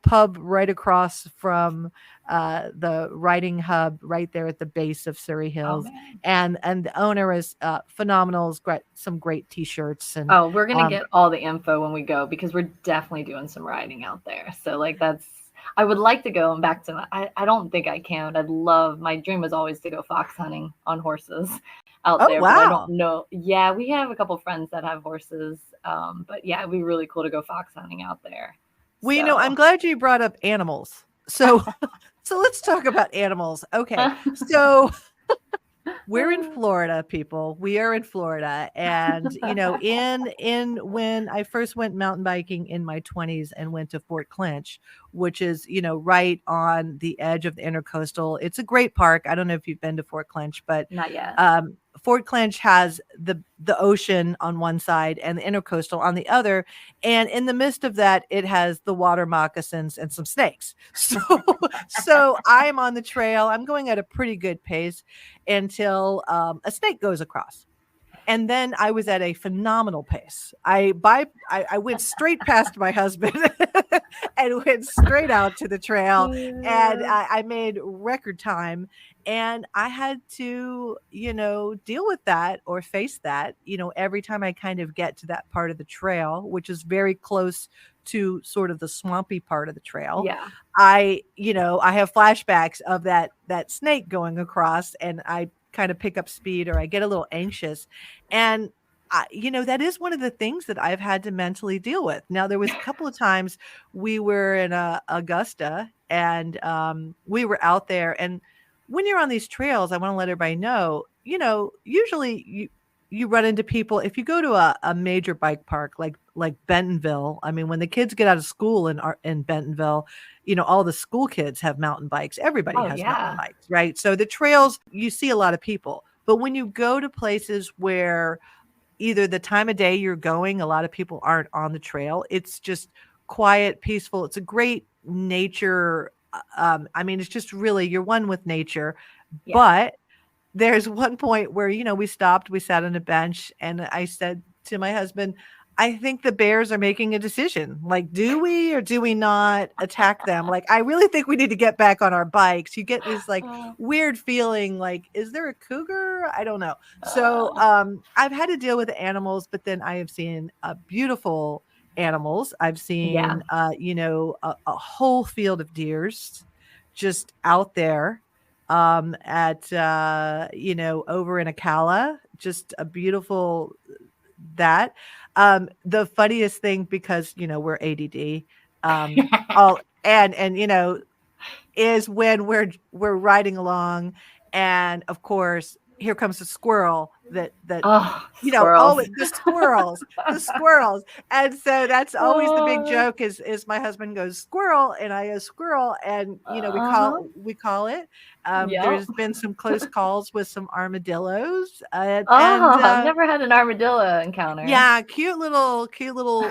[SPEAKER 2] pub right across from the Riding Hub, right there at the base of Surrey
[SPEAKER 3] Oh
[SPEAKER 2] Hills.
[SPEAKER 3] man.
[SPEAKER 2] And the owner is phenomenal. Has got some great t-shirts, and
[SPEAKER 3] Oh, we're gonna
[SPEAKER 2] um,
[SPEAKER 3] get all the info when we go because we're definitely doing some riding out there. So like I would like to go and back to I don't think I can. My dream was always to go fox hunting on horses out
[SPEAKER 2] oh
[SPEAKER 3] there, but I don't
[SPEAKER 2] wow.
[SPEAKER 3] know. Yeah, we have a couple friends that have horses. But yeah, it'd be really cool to go fox hunting out there.
[SPEAKER 2] Well, I'm
[SPEAKER 3] So
[SPEAKER 2] glad you brought up animals. So so let's talk about animals. Okay. So we're in Florida, people. We are in Florida. And, in when I first went mountain biking in my 20s and went to Fort Clinch, which is, right on the edge of the intercoastal. It's a great park. I don't know if you've been to Fort Clinch, but
[SPEAKER 3] not yet.
[SPEAKER 2] Fort Clinch has the ocean on one side and the intercoastal on the other. And in the midst of that, it has the water moccasins and some snakes. So I'm on the trail. I'm going at a pretty good pace until a snake goes across. And then I was at a phenomenal pace. I went straight past my husband and went straight out to the trail, and I made record time. And I had to, deal with that or face that, every time I kind of get to that part of the trail, which is very close to sort of the swampy part of the trail.
[SPEAKER 3] Yeah.
[SPEAKER 2] I have flashbacks of that snake going across, and I kind of pick up speed, or I get a little anxious. And that is one of the things that I've had to mentally deal with. Now, there was a couple of times we were in Augusta, and we were out there. And when you're on these trails, I want to let everybody know, usually you run into people. If you go to a major bike park like Bentonville, I mean, when the kids get out of school in Bentonville, all the school kids have mountain bikes. Everybody
[SPEAKER 3] Oh
[SPEAKER 2] has mountain
[SPEAKER 3] yeah.
[SPEAKER 2] bikes, right? So the trails, you see a lot of people. But when you go to places where either the time of day you're going, a lot of people aren't on the trail. It's just quiet, peaceful. It's a great nature. I mean, it's just really, you're one with nature.
[SPEAKER 3] Yeah.
[SPEAKER 2] But there's one point where, we stopped, we sat on a bench, and I said to my husband, I think the bears are making a decision. Like, do we or do we not attack them? Like, I really think we need to get back on our bikes. You get this like weird feeling like, is there a cougar? I don't know. So I've had to deal with animals, but then I have seen beautiful animals. I've
[SPEAKER 3] Yeah.
[SPEAKER 2] seen, a whole field of deers just out there at over in Ocala, just a beautiful that. The funniest thing, because we're ADD, all and is when we're riding along, and of course here comes a squirrel that
[SPEAKER 3] Oh,
[SPEAKER 2] oh,
[SPEAKER 3] squirrels.
[SPEAKER 2] the squirrels. And so that's always the big
[SPEAKER 3] Uh,
[SPEAKER 2] joke is my husband goes squirrel and I go squirrel. And,
[SPEAKER 3] uh-huh.
[SPEAKER 2] we call it,
[SPEAKER 3] Yep.
[SPEAKER 2] there's been some close calls with some armadillos, and,
[SPEAKER 3] Oh, I've never had an armadillo encounter.
[SPEAKER 2] yeah, cute little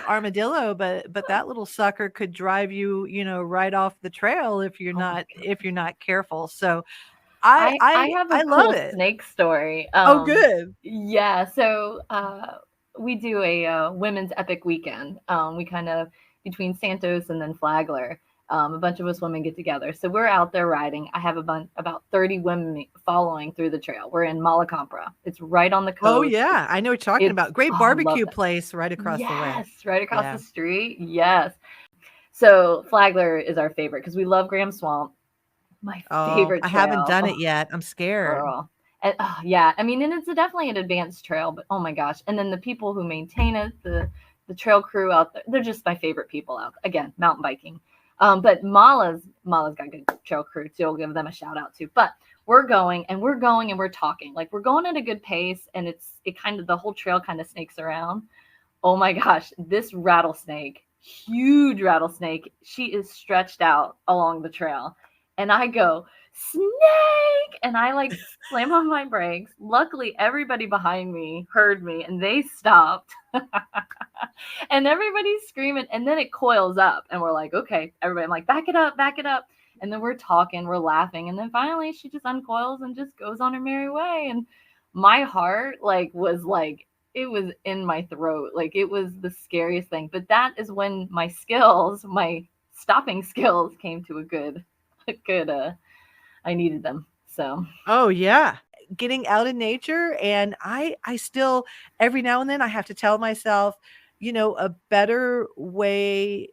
[SPEAKER 2] armadillo, but that little sucker could drive you, right off the trail
[SPEAKER 3] Oh my
[SPEAKER 2] if you're
[SPEAKER 3] God.
[SPEAKER 2] not careful. So I
[SPEAKER 3] I
[SPEAKER 2] I
[SPEAKER 3] have a
[SPEAKER 2] I love
[SPEAKER 3] cool
[SPEAKER 2] it.
[SPEAKER 3] snake story.
[SPEAKER 2] Oh, good.
[SPEAKER 3] Yeah, so we do a women's epic weekend. We kind of between Santos and then Flagler. A bunch of us women get together. So we're out there riding. I have about 30 women following through the trail. We're in Malacompra. It's right on the
[SPEAKER 2] Oh,
[SPEAKER 3] coast.
[SPEAKER 2] yeah, I know what you're talking
[SPEAKER 3] It's
[SPEAKER 2] about. Great
[SPEAKER 3] oh, I love
[SPEAKER 2] barbecue
[SPEAKER 3] that.
[SPEAKER 2] place right across the way.
[SPEAKER 3] Yes, right across the
[SPEAKER 2] Yeah.
[SPEAKER 3] street. Yes. So Flagler is our favorite because we love Graham Swamp. My
[SPEAKER 2] Oh,
[SPEAKER 3] favorite
[SPEAKER 2] I haven't
[SPEAKER 3] trail.
[SPEAKER 2] done
[SPEAKER 3] Oh,
[SPEAKER 2] it yet. I'm scared.
[SPEAKER 3] girl. And, yeah, I mean, and it's definitely an advanced trail, but oh my gosh. And then the people who maintain it, the trail crew out there, they're just my favorite people out. Again, mountain biking. But Mala's got a good trail crew too. I'll give them a shout out too. But we're going and we're going and we're talking. Like we're going at a good pace and it kind of the whole trail kind of snakes around. Oh my gosh, this rattlesnake, huge rattlesnake, she is stretched out along the trail. And I go, snake! And I like slam on my brakes. Luckily, everybody behind me heard me and they stopped. And everybody's screaming. And then it coils up. And we're like, okay, everybody, I'm like, back it up, back it up. And then we're talking, we're laughing. And then finally, she just uncoils and just goes on her merry way. And my heart, was like, it was in my throat. Like it was the scariest thing. But that is when my skills, my stopping skills came to a good I needed them. So
[SPEAKER 2] Oh, yeah. Getting out in nature, and I still every now and then I have to tell myself, a better way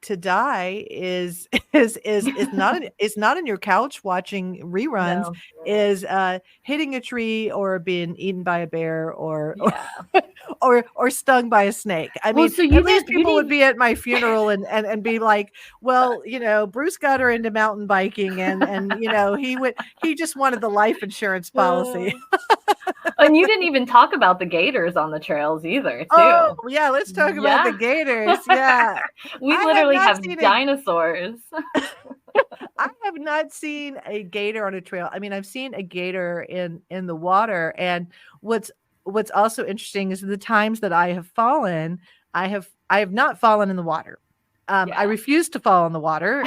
[SPEAKER 2] to die is is not on your couch watching reruns,
[SPEAKER 3] no.
[SPEAKER 2] is hitting a tree or being eaten by a bear
[SPEAKER 3] Yeah.
[SPEAKER 2] or stung by a snake. I
[SPEAKER 3] Well,
[SPEAKER 2] mean,
[SPEAKER 3] so
[SPEAKER 2] at least
[SPEAKER 3] you
[SPEAKER 2] people would
[SPEAKER 3] didn't
[SPEAKER 2] be at my funeral and be like, well, Bruce got her into mountain biking, and he just wanted the life insurance policy.
[SPEAKER 3] and you didn't even talk about the gators on the trails either,
[SPEAKER 2] Oh,
[SPEAKER 3] too.
[SPEAKER 2] yeah, let's talk about the
[SPEAKER 3] Yeah.
[SPEAKER 2] gators. Yeah.
[SPEAKER 3] We
[SPEAKER 2] I have
[SPEAKER 3] literally
[SPEAKER 2] not
[SPEAKER 3] have
[SPEAKER 2] seen a
[SPEAKER 3] dinosaurs.
[SPEAKER 2] I have not seen a gator on a trail. I mean, I've seen a gator in the water, and what's also interesting is the times that I have fallen, I have not fallen in the water. I
[SPEAKER 3] Yeah.
[SPEAKER 2] refuse to fall in the water.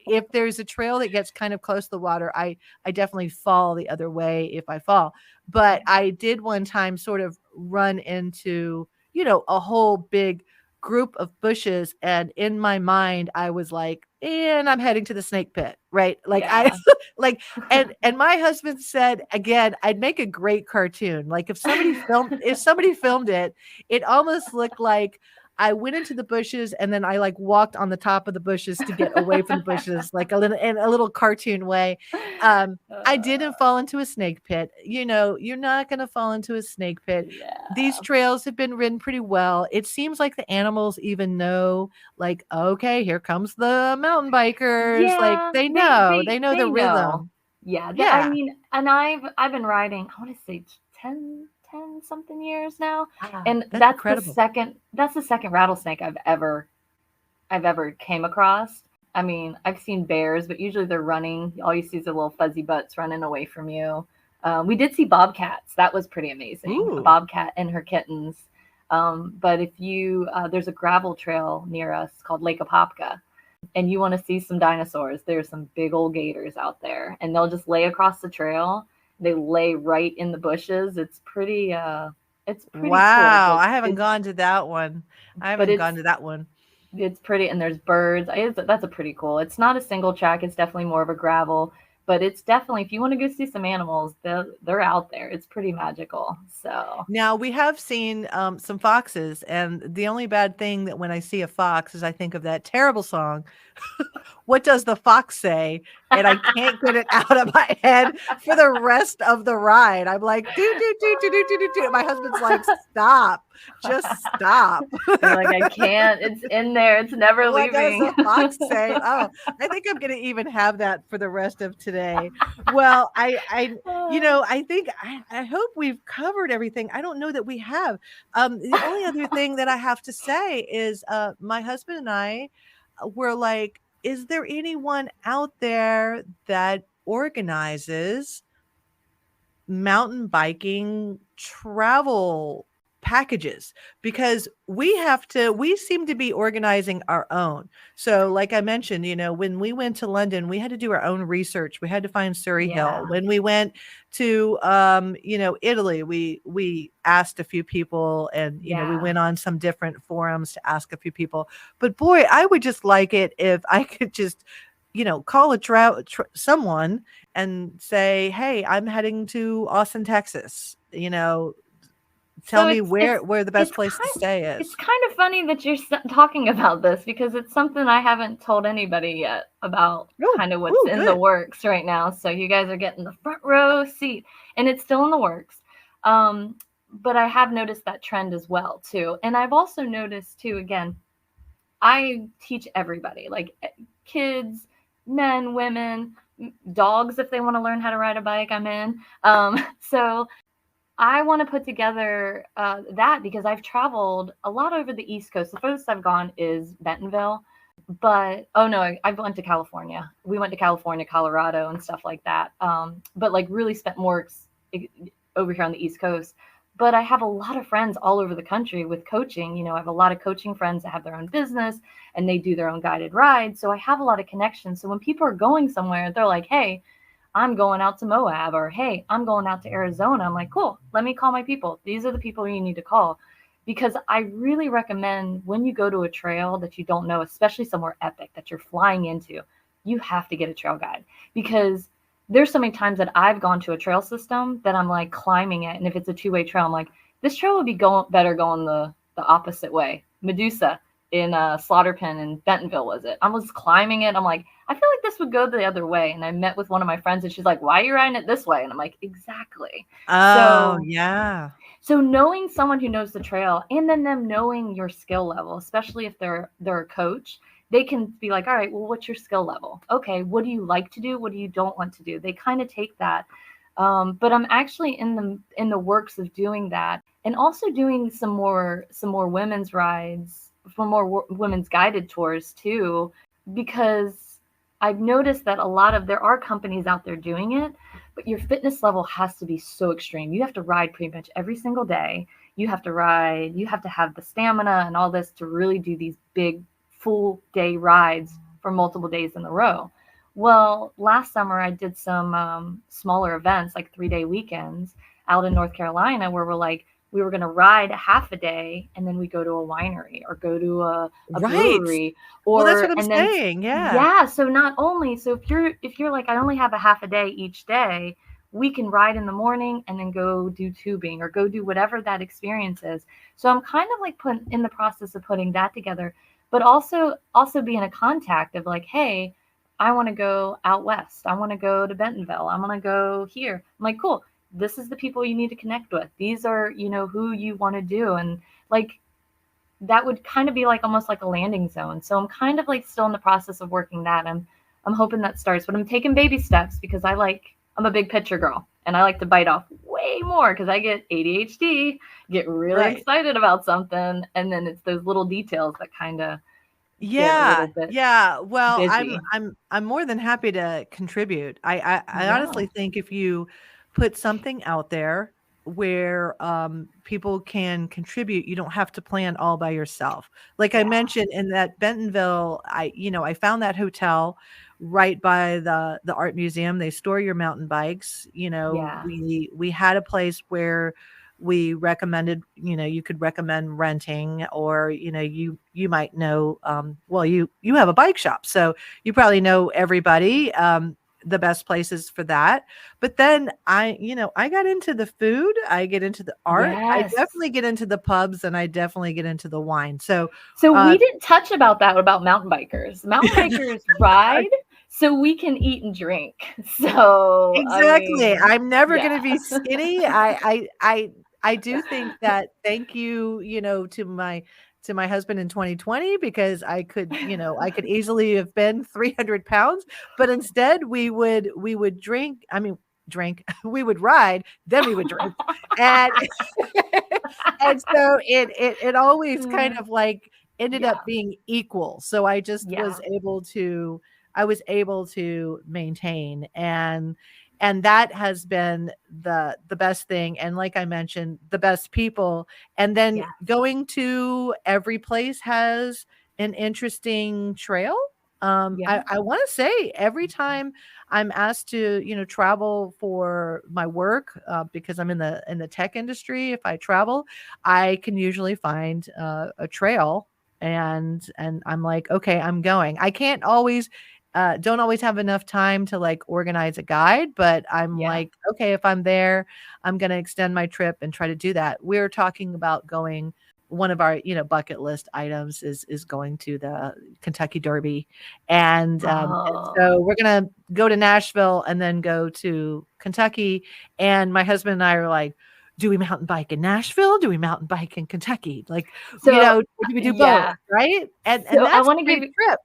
[SPEAKER 2] If there's a trail that gets kind of close to the water, I definitely fall the other way if I fall. But I did one time sort of run into, a whole big group of bushes, and in my mind I was like, and I'm heading to the snake pit, right? Like I
[SPEAKER 3] Yeah.
[SPEAKER 2] like and my husband said, again, I'd make a great cartoon. Like if somebody filmed it, it almost looked like I went into the bushes and then I like walked on the top of the bushes to get away from the bushes, like in a little cartoon way. I didn't fall into a snake pit. You're not going to fall into a snake pit. These
[SPEAKER 3] Yeah.
[SPEAKER 2] trails have been ridden pretty well. It seems like the animals even know, like, okay, here comes the mountain bikers. Like
[SPEAKER 3] Yeah,
[SPEAKER 2] they know the
[SPEAKER 3] they know.
[SPEAKER 2] rhythm.
[SPEAKER 3] Yeah, I
[SPEAKER 2] Yeah.
[SPEAKER 3] mean, and I've been riding, I want to say 10 something years now,
[SPEAKER 2] Wow,
[SPEAKER 3] and
[SPEAKER 2] that's incredible.
[SPEAKER 3] that's the second rattlesnake I've ever came across. I mean, I've seen bears, but usually they're running. All you see is the little fuzzy butts running away from you. We did see bobcats. That was pretty amazing. A
[SPEAKER 2] Ooh.
[SPEAKER 3] bobcat and her kittens. But if you there's a gravel trail near us called Lake Apopka, and you want to see some dinosaurs, there's some big old gators out there, and they'll just lay across the trail. They lay right in the bushes. It's pretty cool,
[SPEAKER 2] Wow,
[SPEAKER 3] but
[SPEAKER 2] I haven't gone to that one. I
[SPEAKER 3] but
[SPEAKER 2] haven't gone to that one.
[SPEAKER 3] it's pretty, and there's birds. That's a pretty cool. It's not a single track. It's definitely more of a gravel, but it's definitely, if you want to go see some animals, they're out there. It's pretty magical. So
[SPEAKER 2] Now we have seen some foxes, and the only bad thing that when I see a fox is I think of that terrible song. What does the fox say? and I can't get it out of my head for the rest of the ride. I'm like, do. My husband's like, stop, just stop.
[SPEAKER 3] You're like, I can't. It's in there. It's never
[SPEAKER 2] What does
[SPEAKER 3] leaving.
[SPEAKER 2] the fox say? Oh, I think I'm going to even have that for the rest of today. Well, I think I hope we've covered everything. I don't know that we have. The only other thing that I have to say is, my husband and I were like, is there anyone out there that organizes mountain biking travel packages? Because we seem to be organizing our own. So like I mentioned, when we went to London, we had to do our own research. We had to find Surrey Hill. When we went to Italy, we asked a few people, and we went on some different forums to ask a few people. But boy, I would just like it if I could just call someone and say, hey, I'm heading to Austin, Texas. Tell me where the best place to stay is.
[SPEAKER 3] It's kind of funny that you're talking about this, because it's something I haven't told anybody yet about, kind of what's in the works right now. So you guys are getting the front row seat, and it's still in the works. But I have noticed that trend as well too. And I've also noticed too, again, I teach everybody, like kids, men, women, dogs, if they want to learn how to ride a bike, I'm in. So I want to put together that, because I've traveled a lot over the East Coast. The furthest I've gone is Bentonville, but I went to California. We went to California, Colorado, and stuff like that. But like really spent more over here on the East Coast. But I have a lot of friends all over the country with coaching. I have a lot of coaching friends that have their own business and they do their own guided rides. So I have a lot of connections. So when people are going somewhere, they're like, hey, I'm going out to Moab, or hey, I'm going out to Arizona. I'm like, cool, let me call my people. These are the people you need to call. Because I really recommend, when you go to a trail that you don't know, especially somewhere epic that you're flying into, you have to get a trail guide. Because there's so many times that I've gone to a trail system that I'm like climbing it. And if it's a two-way trail, I'm like, this trail would be better going the opposite way. Medusa in Slaughter Pen in Bentonville, was it? I was climbing it. I'm like, I feel like this would go the other way. And I met with one of my friends and she's like, why are you riding it this way? And I'm like, exactly.
[SPEAKER 2] Oh, yeah.
[SPEAKER 3] So knowing someone who knows the trail, and then them knowing your skill level, especially if they're a coach, they can be like, all right, well, what's your skill level? Okay, what do you like to do? What do you don't want to do? They kind of take that. But I'm actually in the works of doing that, and also doing some more women's rides, for more women's guided tours too, because I've noticed that there are companies out there doing it, but your fitness level has to be so extreme. You have to ride pretty much every single day. You have to have the stamina and all this to really do these big full day rides for multiple days in a row. Well, last summer I did some smaller events, like 3-day weekends out in North Carolina, where we were going to ride a half a day, and then we go to a winery or go to a brewery.
[SPEAKER 2] Well, that's what I'm saying.
[SPEAKER 3] Yeah. So if you're like, I only have a half a day each day, we can ride in the morning and then go do tubing or go do whatever that experience is. So I'm kind of like in the process of putting that together, but also being a contact of like, hey, I want to go out west. I want to go to Bentonville. I want to go here. I'm like, cool. This is the people you need to connect with. These are, who you want to do. And like, that would kind of be like almost like a landing zone. So I'm kind of like still in the process of working that. I'm hoping that starts, but I'm taking baby steps, because I'm a big picture girl, and I like to bite off way more because I get ADHD, get really excited about something, and then it's those little details that kind of
[SPEAKER 2] yeah. Well, busy. I'm more than happy to contribute. I honestly think if you put something out there where people can contribute, you don't have to plan all by yourself. Like I mentioned in that Bentonville, I found that hotel right by the art museum. They store your mountain bikes. We had a place where we recommended, you could recommend renting, or, you might know, well, you have a bike shop, so you probably know everybody, the best places for that. But then I got into the food, I get into the art, I definitely get into the pubs, and I definitely get into the wine. So
[SPEAKER 3] we didn't touch about mountain bikers. Mountain bikers ride. so we can eat and drink. So I
[SPEAKER 2] Exactly.
[SPEAKER 3] mean,
[SPEAKER 2] I'm never
[SPEAKER 3] yeah.
[SPEAKER 2] gonna be skinny. I do think that thank you, to my husband in 2020 because I could easily have been 300 pounds, but instead we would drink, we would ride, then we would drink. And and so it always kind
[SPEAKER 3] Mm,
[SPEAKER 2] of like ended up
[SPEAKER 3] yeah,
[SPEAKER 2] being equal. So I just was
[SPEAKER 3] yeah,
[SPEAKER 2] able to maintain, and that has been the best thing, and like I mentioned, the best people. And then
[SPEAKER 3] yeah,
[SPEAKER 2] going to every place has an interesting trail.
[SPEAKER 3] yeah,
[SPEAKER 2] I want to say every time I'm asked to, travel for my work, because I'm in the tech industry. If I travel, I can usually find a trail, and I'm like, okay, I'm going. I can't always, don't always have enough time to like organize a guide, but I'm
[SPEAKER 3] yeah.
[SPEAKER 2] like, okay, if I'm there, I'm going to extend my trip and try to do that. We're talking about going. One of our, bucket list items is going to the Kentucky Derby, and
[SPEAKER 3] Oh,
[SPEAKER 2] so we're gonna go to Nashville and then go to Kentucky. And my husband and I are like, do we mountain bike in Nashville? Do we mountain bike in Kentucky? Like,
[SPEAKER 3] so
[SPEAKER 2] or do we do both?
[SPEAKER 3] yeah.
[SPEAKER 2] Right? And
[SPEAKER 3] So
[SPEAKER 2] that's a great trip.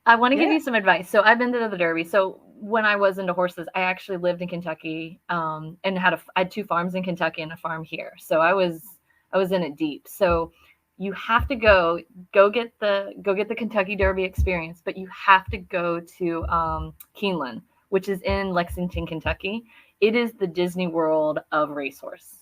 [SPEAKER 3] I want to give
[SPEAKER 2] Yeah.
[SPEAKER 3] you some advice. So I've been to the Derby. So when I was into horses, I actually lived in Kentucky, and I had two farms in Kentucky and a farm here. So I was in it deep. So you have to go get the Kentucky Derby experience, but you have to go to Keeneland, which is in Lexington, Kentucky. It is the Disney World of racehorse.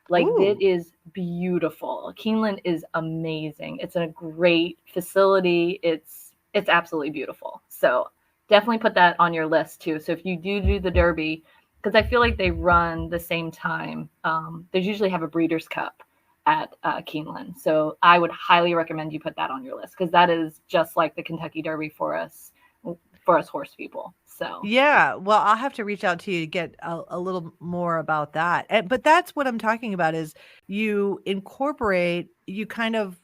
[SPEAKER 3] Like it
[SPEAKER 2] Ooh.
[SPEAKER 3] is beautiful. Keeneland is amazing. It's a great facility. It's absolutely beautiful. So definitely put that on your list too. So if you do the Derby, because I feel like they run the same time. They usually have a Breeders' Cup at Keeneland. So I would highly recommend you put that on your list because that is just like the Kentucky Derby for us horse people. So
[SPEAKER 2] Yeah, well, I'll have to reach out to you to get a little more about that. But that's what I'm talking about is you kind of,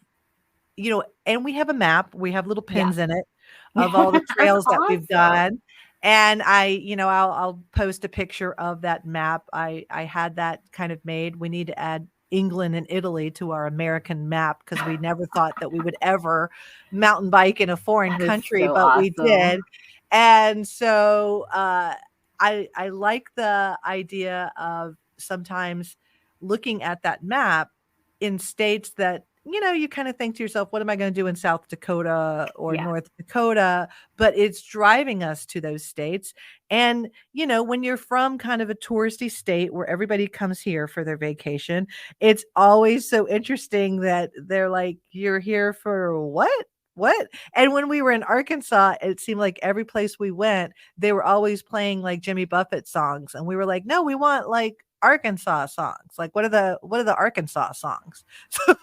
[SPEAKER 2] and we have a map, we have little
[SPEAKER 3] yeah,
[SPEAKER 2] pins in it of all the
[SPEAKER 3] that's
[SPEAKER 2] trails that we've
[SPEAKER 3] awesome.
[SPEAKER 2] done. And I'll post a picture of that map. I had that kind of made. We need to add England and Italy to our American map because we never thought that we would ever mountain bike in a foreign
[SPEAKER 3] That is
[SPEAKER 2] country,
[SPEAKER 3] so
[SPEAKER 2] but we
[SPEAKER 3] awesome.
[SPEAKER 2] did. And so I like the idea of sometimes looking at that map in states that you kind of think to yourself, what am I going to do in South Dakota or
[SPEAKER 3] Yeah,
[SPEAKER 2] North Dakota? But it's driving us to those states. And, when you're from kind of a touristy state where everybody comes here for their vacation, it's always so interesting that they're like, you're here for what? What? And when we were in Arkansas, it seemed like every place we went, they were always playing like Jimmy Buffett songs. And we were like, no, we want like Arkansas songs. Like, what are the Arkansas songs? So,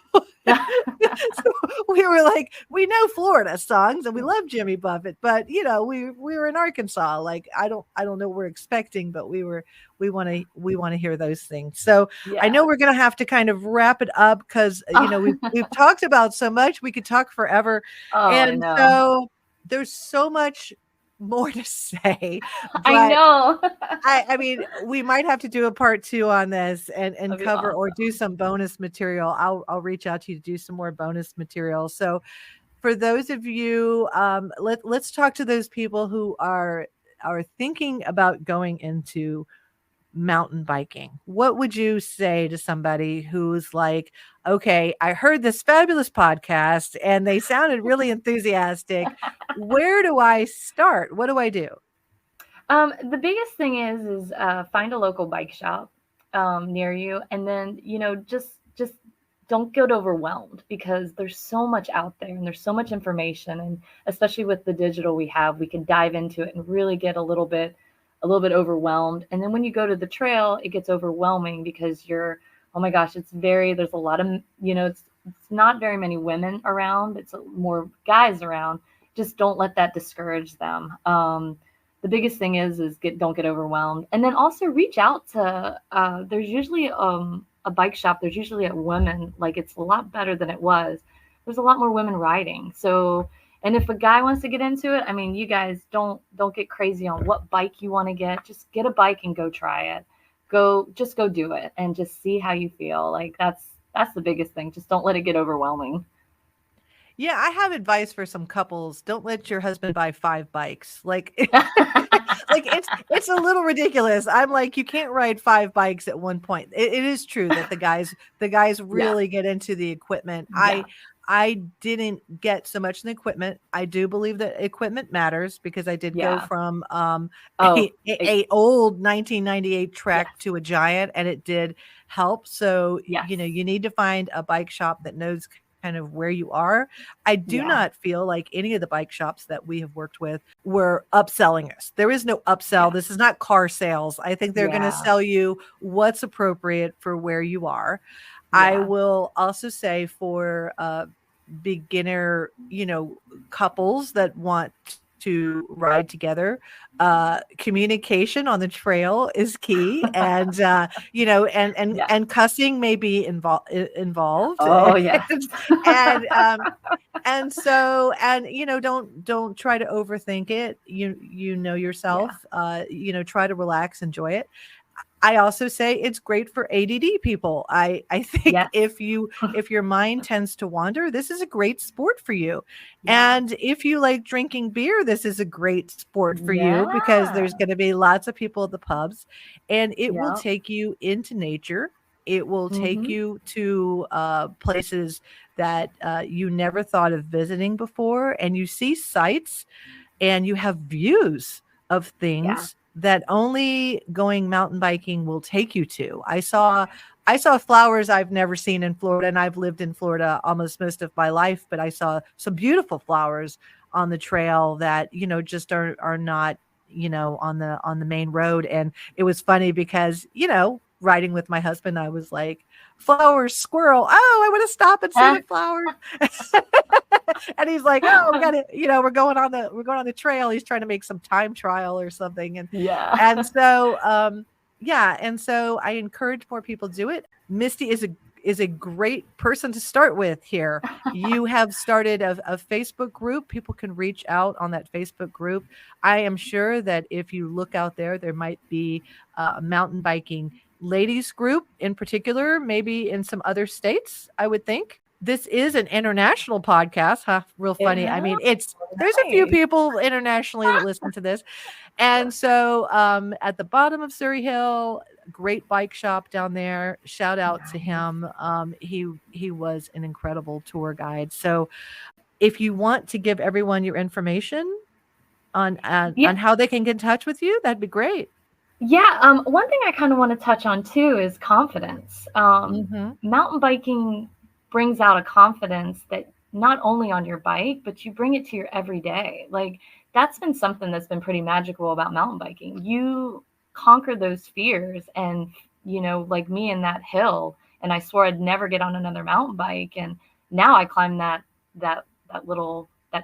[SPEAKER 2] so we were like, we know Florida songs and we love Jimmy Buffett, but we were in Arkansas. Like, I don't know what we're expecting, but we want to hear those things. So I know
[SPEAKER 3] yeah.
[SPEAKER 2] we're gonna have to kind of wrap it up because
[SPEAKER 3] Oh,
[SPEAKER 2] we've talked about so much, we could talk forever.
[SPEAKER 3] oh, I
[SPEAKER 2] And
[SPEAKER 3] know.
[SPEAKER 2] so there's so much more to say,
[SPEAKER 3] I
[SPEAKER 2] but
[SPEAKER 3] know.
[SPEAKER 2] I mean, we might have to do a part 2 on this and
[SPEAKER 3] That'd be
[SPEAKER 2] cover or do
[SPEAKER 3] awesome.
[SPEAKER 2] some bonus material. I'll reach out to you to do some more bonus material. So for those of you, let's talk to those people who are thinking about going into mountain biking. What would you say to somebody who's like, okay, I heard this fabulous podcast and they sounded really enthusiastic. Where do I start? What do I do?
[SPEAKER 3] The biggest thing is find a local bike shop near you, and then just don't get overwhelmed because there's so much out there and there's so much information, and especially with the digital we have, we can dive into it and really get a little bit overwhelmed. And then when you go to the trail, it gets overwhelming because oh my gosh, there's a lot of it's not very many women around. It's more guys around. Just don't let that discourage them. The biggest thing is don't get overwhelmed, and then also reach out to there's usually a bike shop, there's usually a woman, like it's a lot better than it was, there's a lot more women riding. So And if a guy wants to get into it, I mean, you guys don't get crazy on what bike you want to get. Just get a bike and go try it. Just go do it and just see how you feel. Like that's the biggest thing. Just don't let it get overwhelming.
[SPEAKER 2] Yeah, I have advice for some couples. Don't let your husband buy 5 bikes. Like like it's a little ridiculous. I'm like, you can't ride 5 bikes at one point. It is true that the guys
[SPEAKER 3] Yeah.
[SPEAKER 2] really get into the equipment.
[SPEAKER 3] Yeah.
[SPEAKER 2] I didn't get so much in the equipment. I do believe that equipment matters because I did go
[SPEAKER 3] Yeah.
[SPEAKER 2] from
[SPEAKER 3] Oh,
[SPEAKER 2] a old 1998
[SPEAKER 3] yes.
[SPEAKER 2] Trek to a Giant, and it did help. So,
[SPEAKER 3] Yes.
[SPEAKER 2] you need to find a bike shop that knows kind of where you are. I do
[SPEAKER 3] Yeah.
[SPEAKER 2] not feel like any of the bike shops that we have worked with were upselling us. There is no upsell.
[SPEAKER 3] Yeah.
[SPEAKER 2] This is not car sales. I think they're going to
[SPEAKER 3] Yeah.
[SPEAKER 2] sell you what's appropriate for where you are. I
[SPEAKER 3] Yeah.
[SPEAKER 2] will also say for beginner, couples that want to ride together, communication on the trail is key, and
[SPEAKER 3] Yeah.
[SPEAKER 2] and cussing may be involved,
[SPEAKER 3] Oh, yes.
[SPEAKER 2] and so, don't try to overthink it. You know
[SPEAKER 3] Yeah.
[SPEAKER 2] yourself. Try to relax, enjoy it. I also say it's great for ADD people. I think
[SPEAKER 3] Yes.
[SPEAKER 2] if your mind tends to wander, this is a great sport for you.
[SPEAKER 3] Yeah.
[SPEAKER 2] And if you like drinking beer, this is a great sport for you because
[SPEAKER 3] Yeah.
[SPEAKER 2] there's going to be lots of people at the pubs, and it will
[SPEAKER 3] Yep.
[SPEAKER 2] take you into nature. It will take
[SPEAKER 3] Mhm.
[SPEAKER 2] you to places that you never thought of visiting before, and you see sights and you have views of
[SPEAKER 3] Yeah.
[SPEAKER 2] things that only going mountain biking will take you to. I saw flowers I've never seen in Florida, and I've lived in Florida almost most of my life, but I saw some beautiful flowers on the trail that, just are not, on the main road. And it was funny because, riding with my husband, I was like, flowers, squirrel. Oh, I want to stop and see
[SPEAKER 3] Uh,
[SPEAKER 2] the flowers. And he's like, "Oh, we got to, we're going on the trail." He's trying to make some time trial or something, and
[SPEAKER 3] yeah.
[SPEAKER 2] and so yeah, and so I encourage more people to do it. Misty is a great person to start with here. You have started a Facebook group. People can reach out on that Facebook group. I am sure that if you look out there, there might be a mountain biking ladies group in particular, maybe in some other states, I would think. This is an international podcast, huh? Real funny. I
[SPEAKER 3] Yeah.
[SPEAKER 2] mean, there's a few
[SPEAKER 3] Nice.
[SPEAKER 2] people internationally that listen to this. And so at the bottom of Surrey Hill, great bike shop down there. Shout out to
[SPEAKER 3] Nice.
[SPEAKER 2] him. He was an incredible tour guide. So if you want to give everyone your information
[SPEAKER 3] Yeah.
[SPEAKER 2] on how they can get in touch with you, that'd be great.
[SPEAKER 3] Yeah. One thing I kind of want to touch on too is confidence.
[SPEAKER 2] Hmm.
[SPEAKER 3] Mountain biking brings out a confidence that not only on your bike, but you bring it to your everyday. Like that's been something that's been pretty magical about mountain biking. You conquer those fears and like me in that hill, and I swore I'd never get on another mountain bike. And now I climb that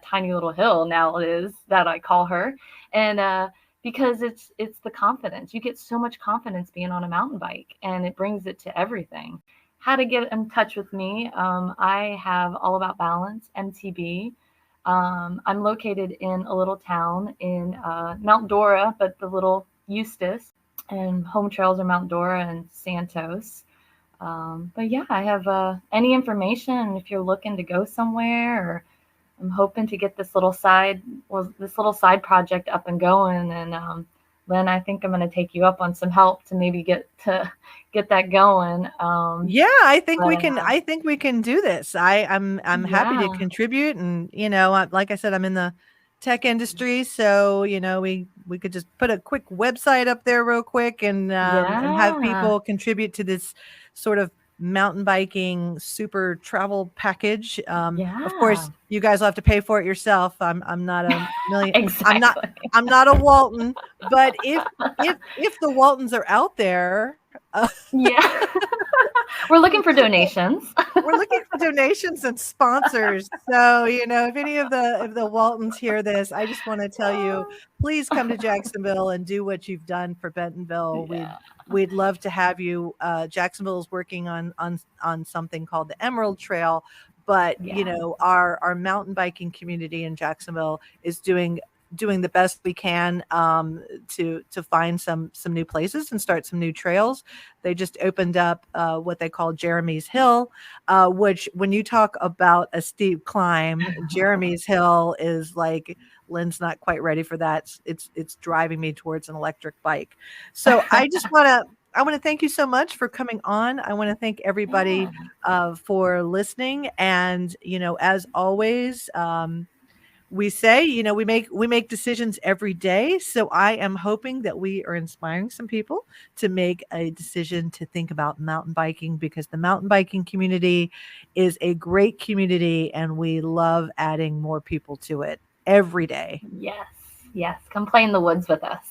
[SPEAKER 3] tiny little hill now it is that I call her. And because it's the confidence. You get so much confidence being on a mountain bike, and it brings it to everything. How to get in touch with me? I have All About Balance (MTB). I'm located in a little town in Mount Dora, but the little Eustis, and home trails are Mount Dora and Santos. But yeah, I have any information if you're looking to go somewhere, or I'm hoping to get this little side project up and going. And Lynn, I think I'm going to take you up on some help to maybe get that going.
[SPEAKER 2] Yeah, I think we
[SPEAKER 3] But
[SPEAKER 2] can. I think we can do this. I'm happy to
[SPEAKER 3] yeah,
[SPEAKER 2] contribute, and like I said, I'm in the tech industry, so we could just put a quick website up there real quick, and have
[SPEAKER 3] yeah,
[SPEAKER 2] people contribute to this sort of mountain biking super travel package. Of
[SPEAKER 3] yeah,
[SPEAKER 2] course, you guys will have to pay for it yourself. I'm not a million. I'm not.
[SPEAKER 3] exactly.
[SPEAKER 2] I'm not a Walton, but if the Waltons are out there.
[SPEAKER 3] Yeah, we're looking for donations.
[SPEAKER 2] We're looking for donations and sponsors. So, if any of the Waltons hear this, I just want to tell you, please come to Jacksonville and do what you've done for Bentonville.
[SPEAKER 3] Yeah,
[SPEAKER 2] We'd love to have you. Jacksonville is working on something called the Emerald Trail, but
[SPEAKER 3] Yeah.
[SPEAKER 2] our mountain biking community in Jacksonville is doing the best we can to find some new places and start some new trails. They just opened up what they call Jeremy's Hill, which when you talk about a steep climb, Jeremy's Hill is like, Lynn's not quite ready for that. It's driving me towards an electric bike. So I want to thank you so much for coming on. I want to thank everybody for listening. And, as always, we say, we make decisions every day. So I am hoping that we are inspiring some people to make a decision to think about mountain biking, because the mountain biking community is a great community and we love adding more people to it every day.
[SPEAKER 3] Yes. Yes. Come play in the woods with us.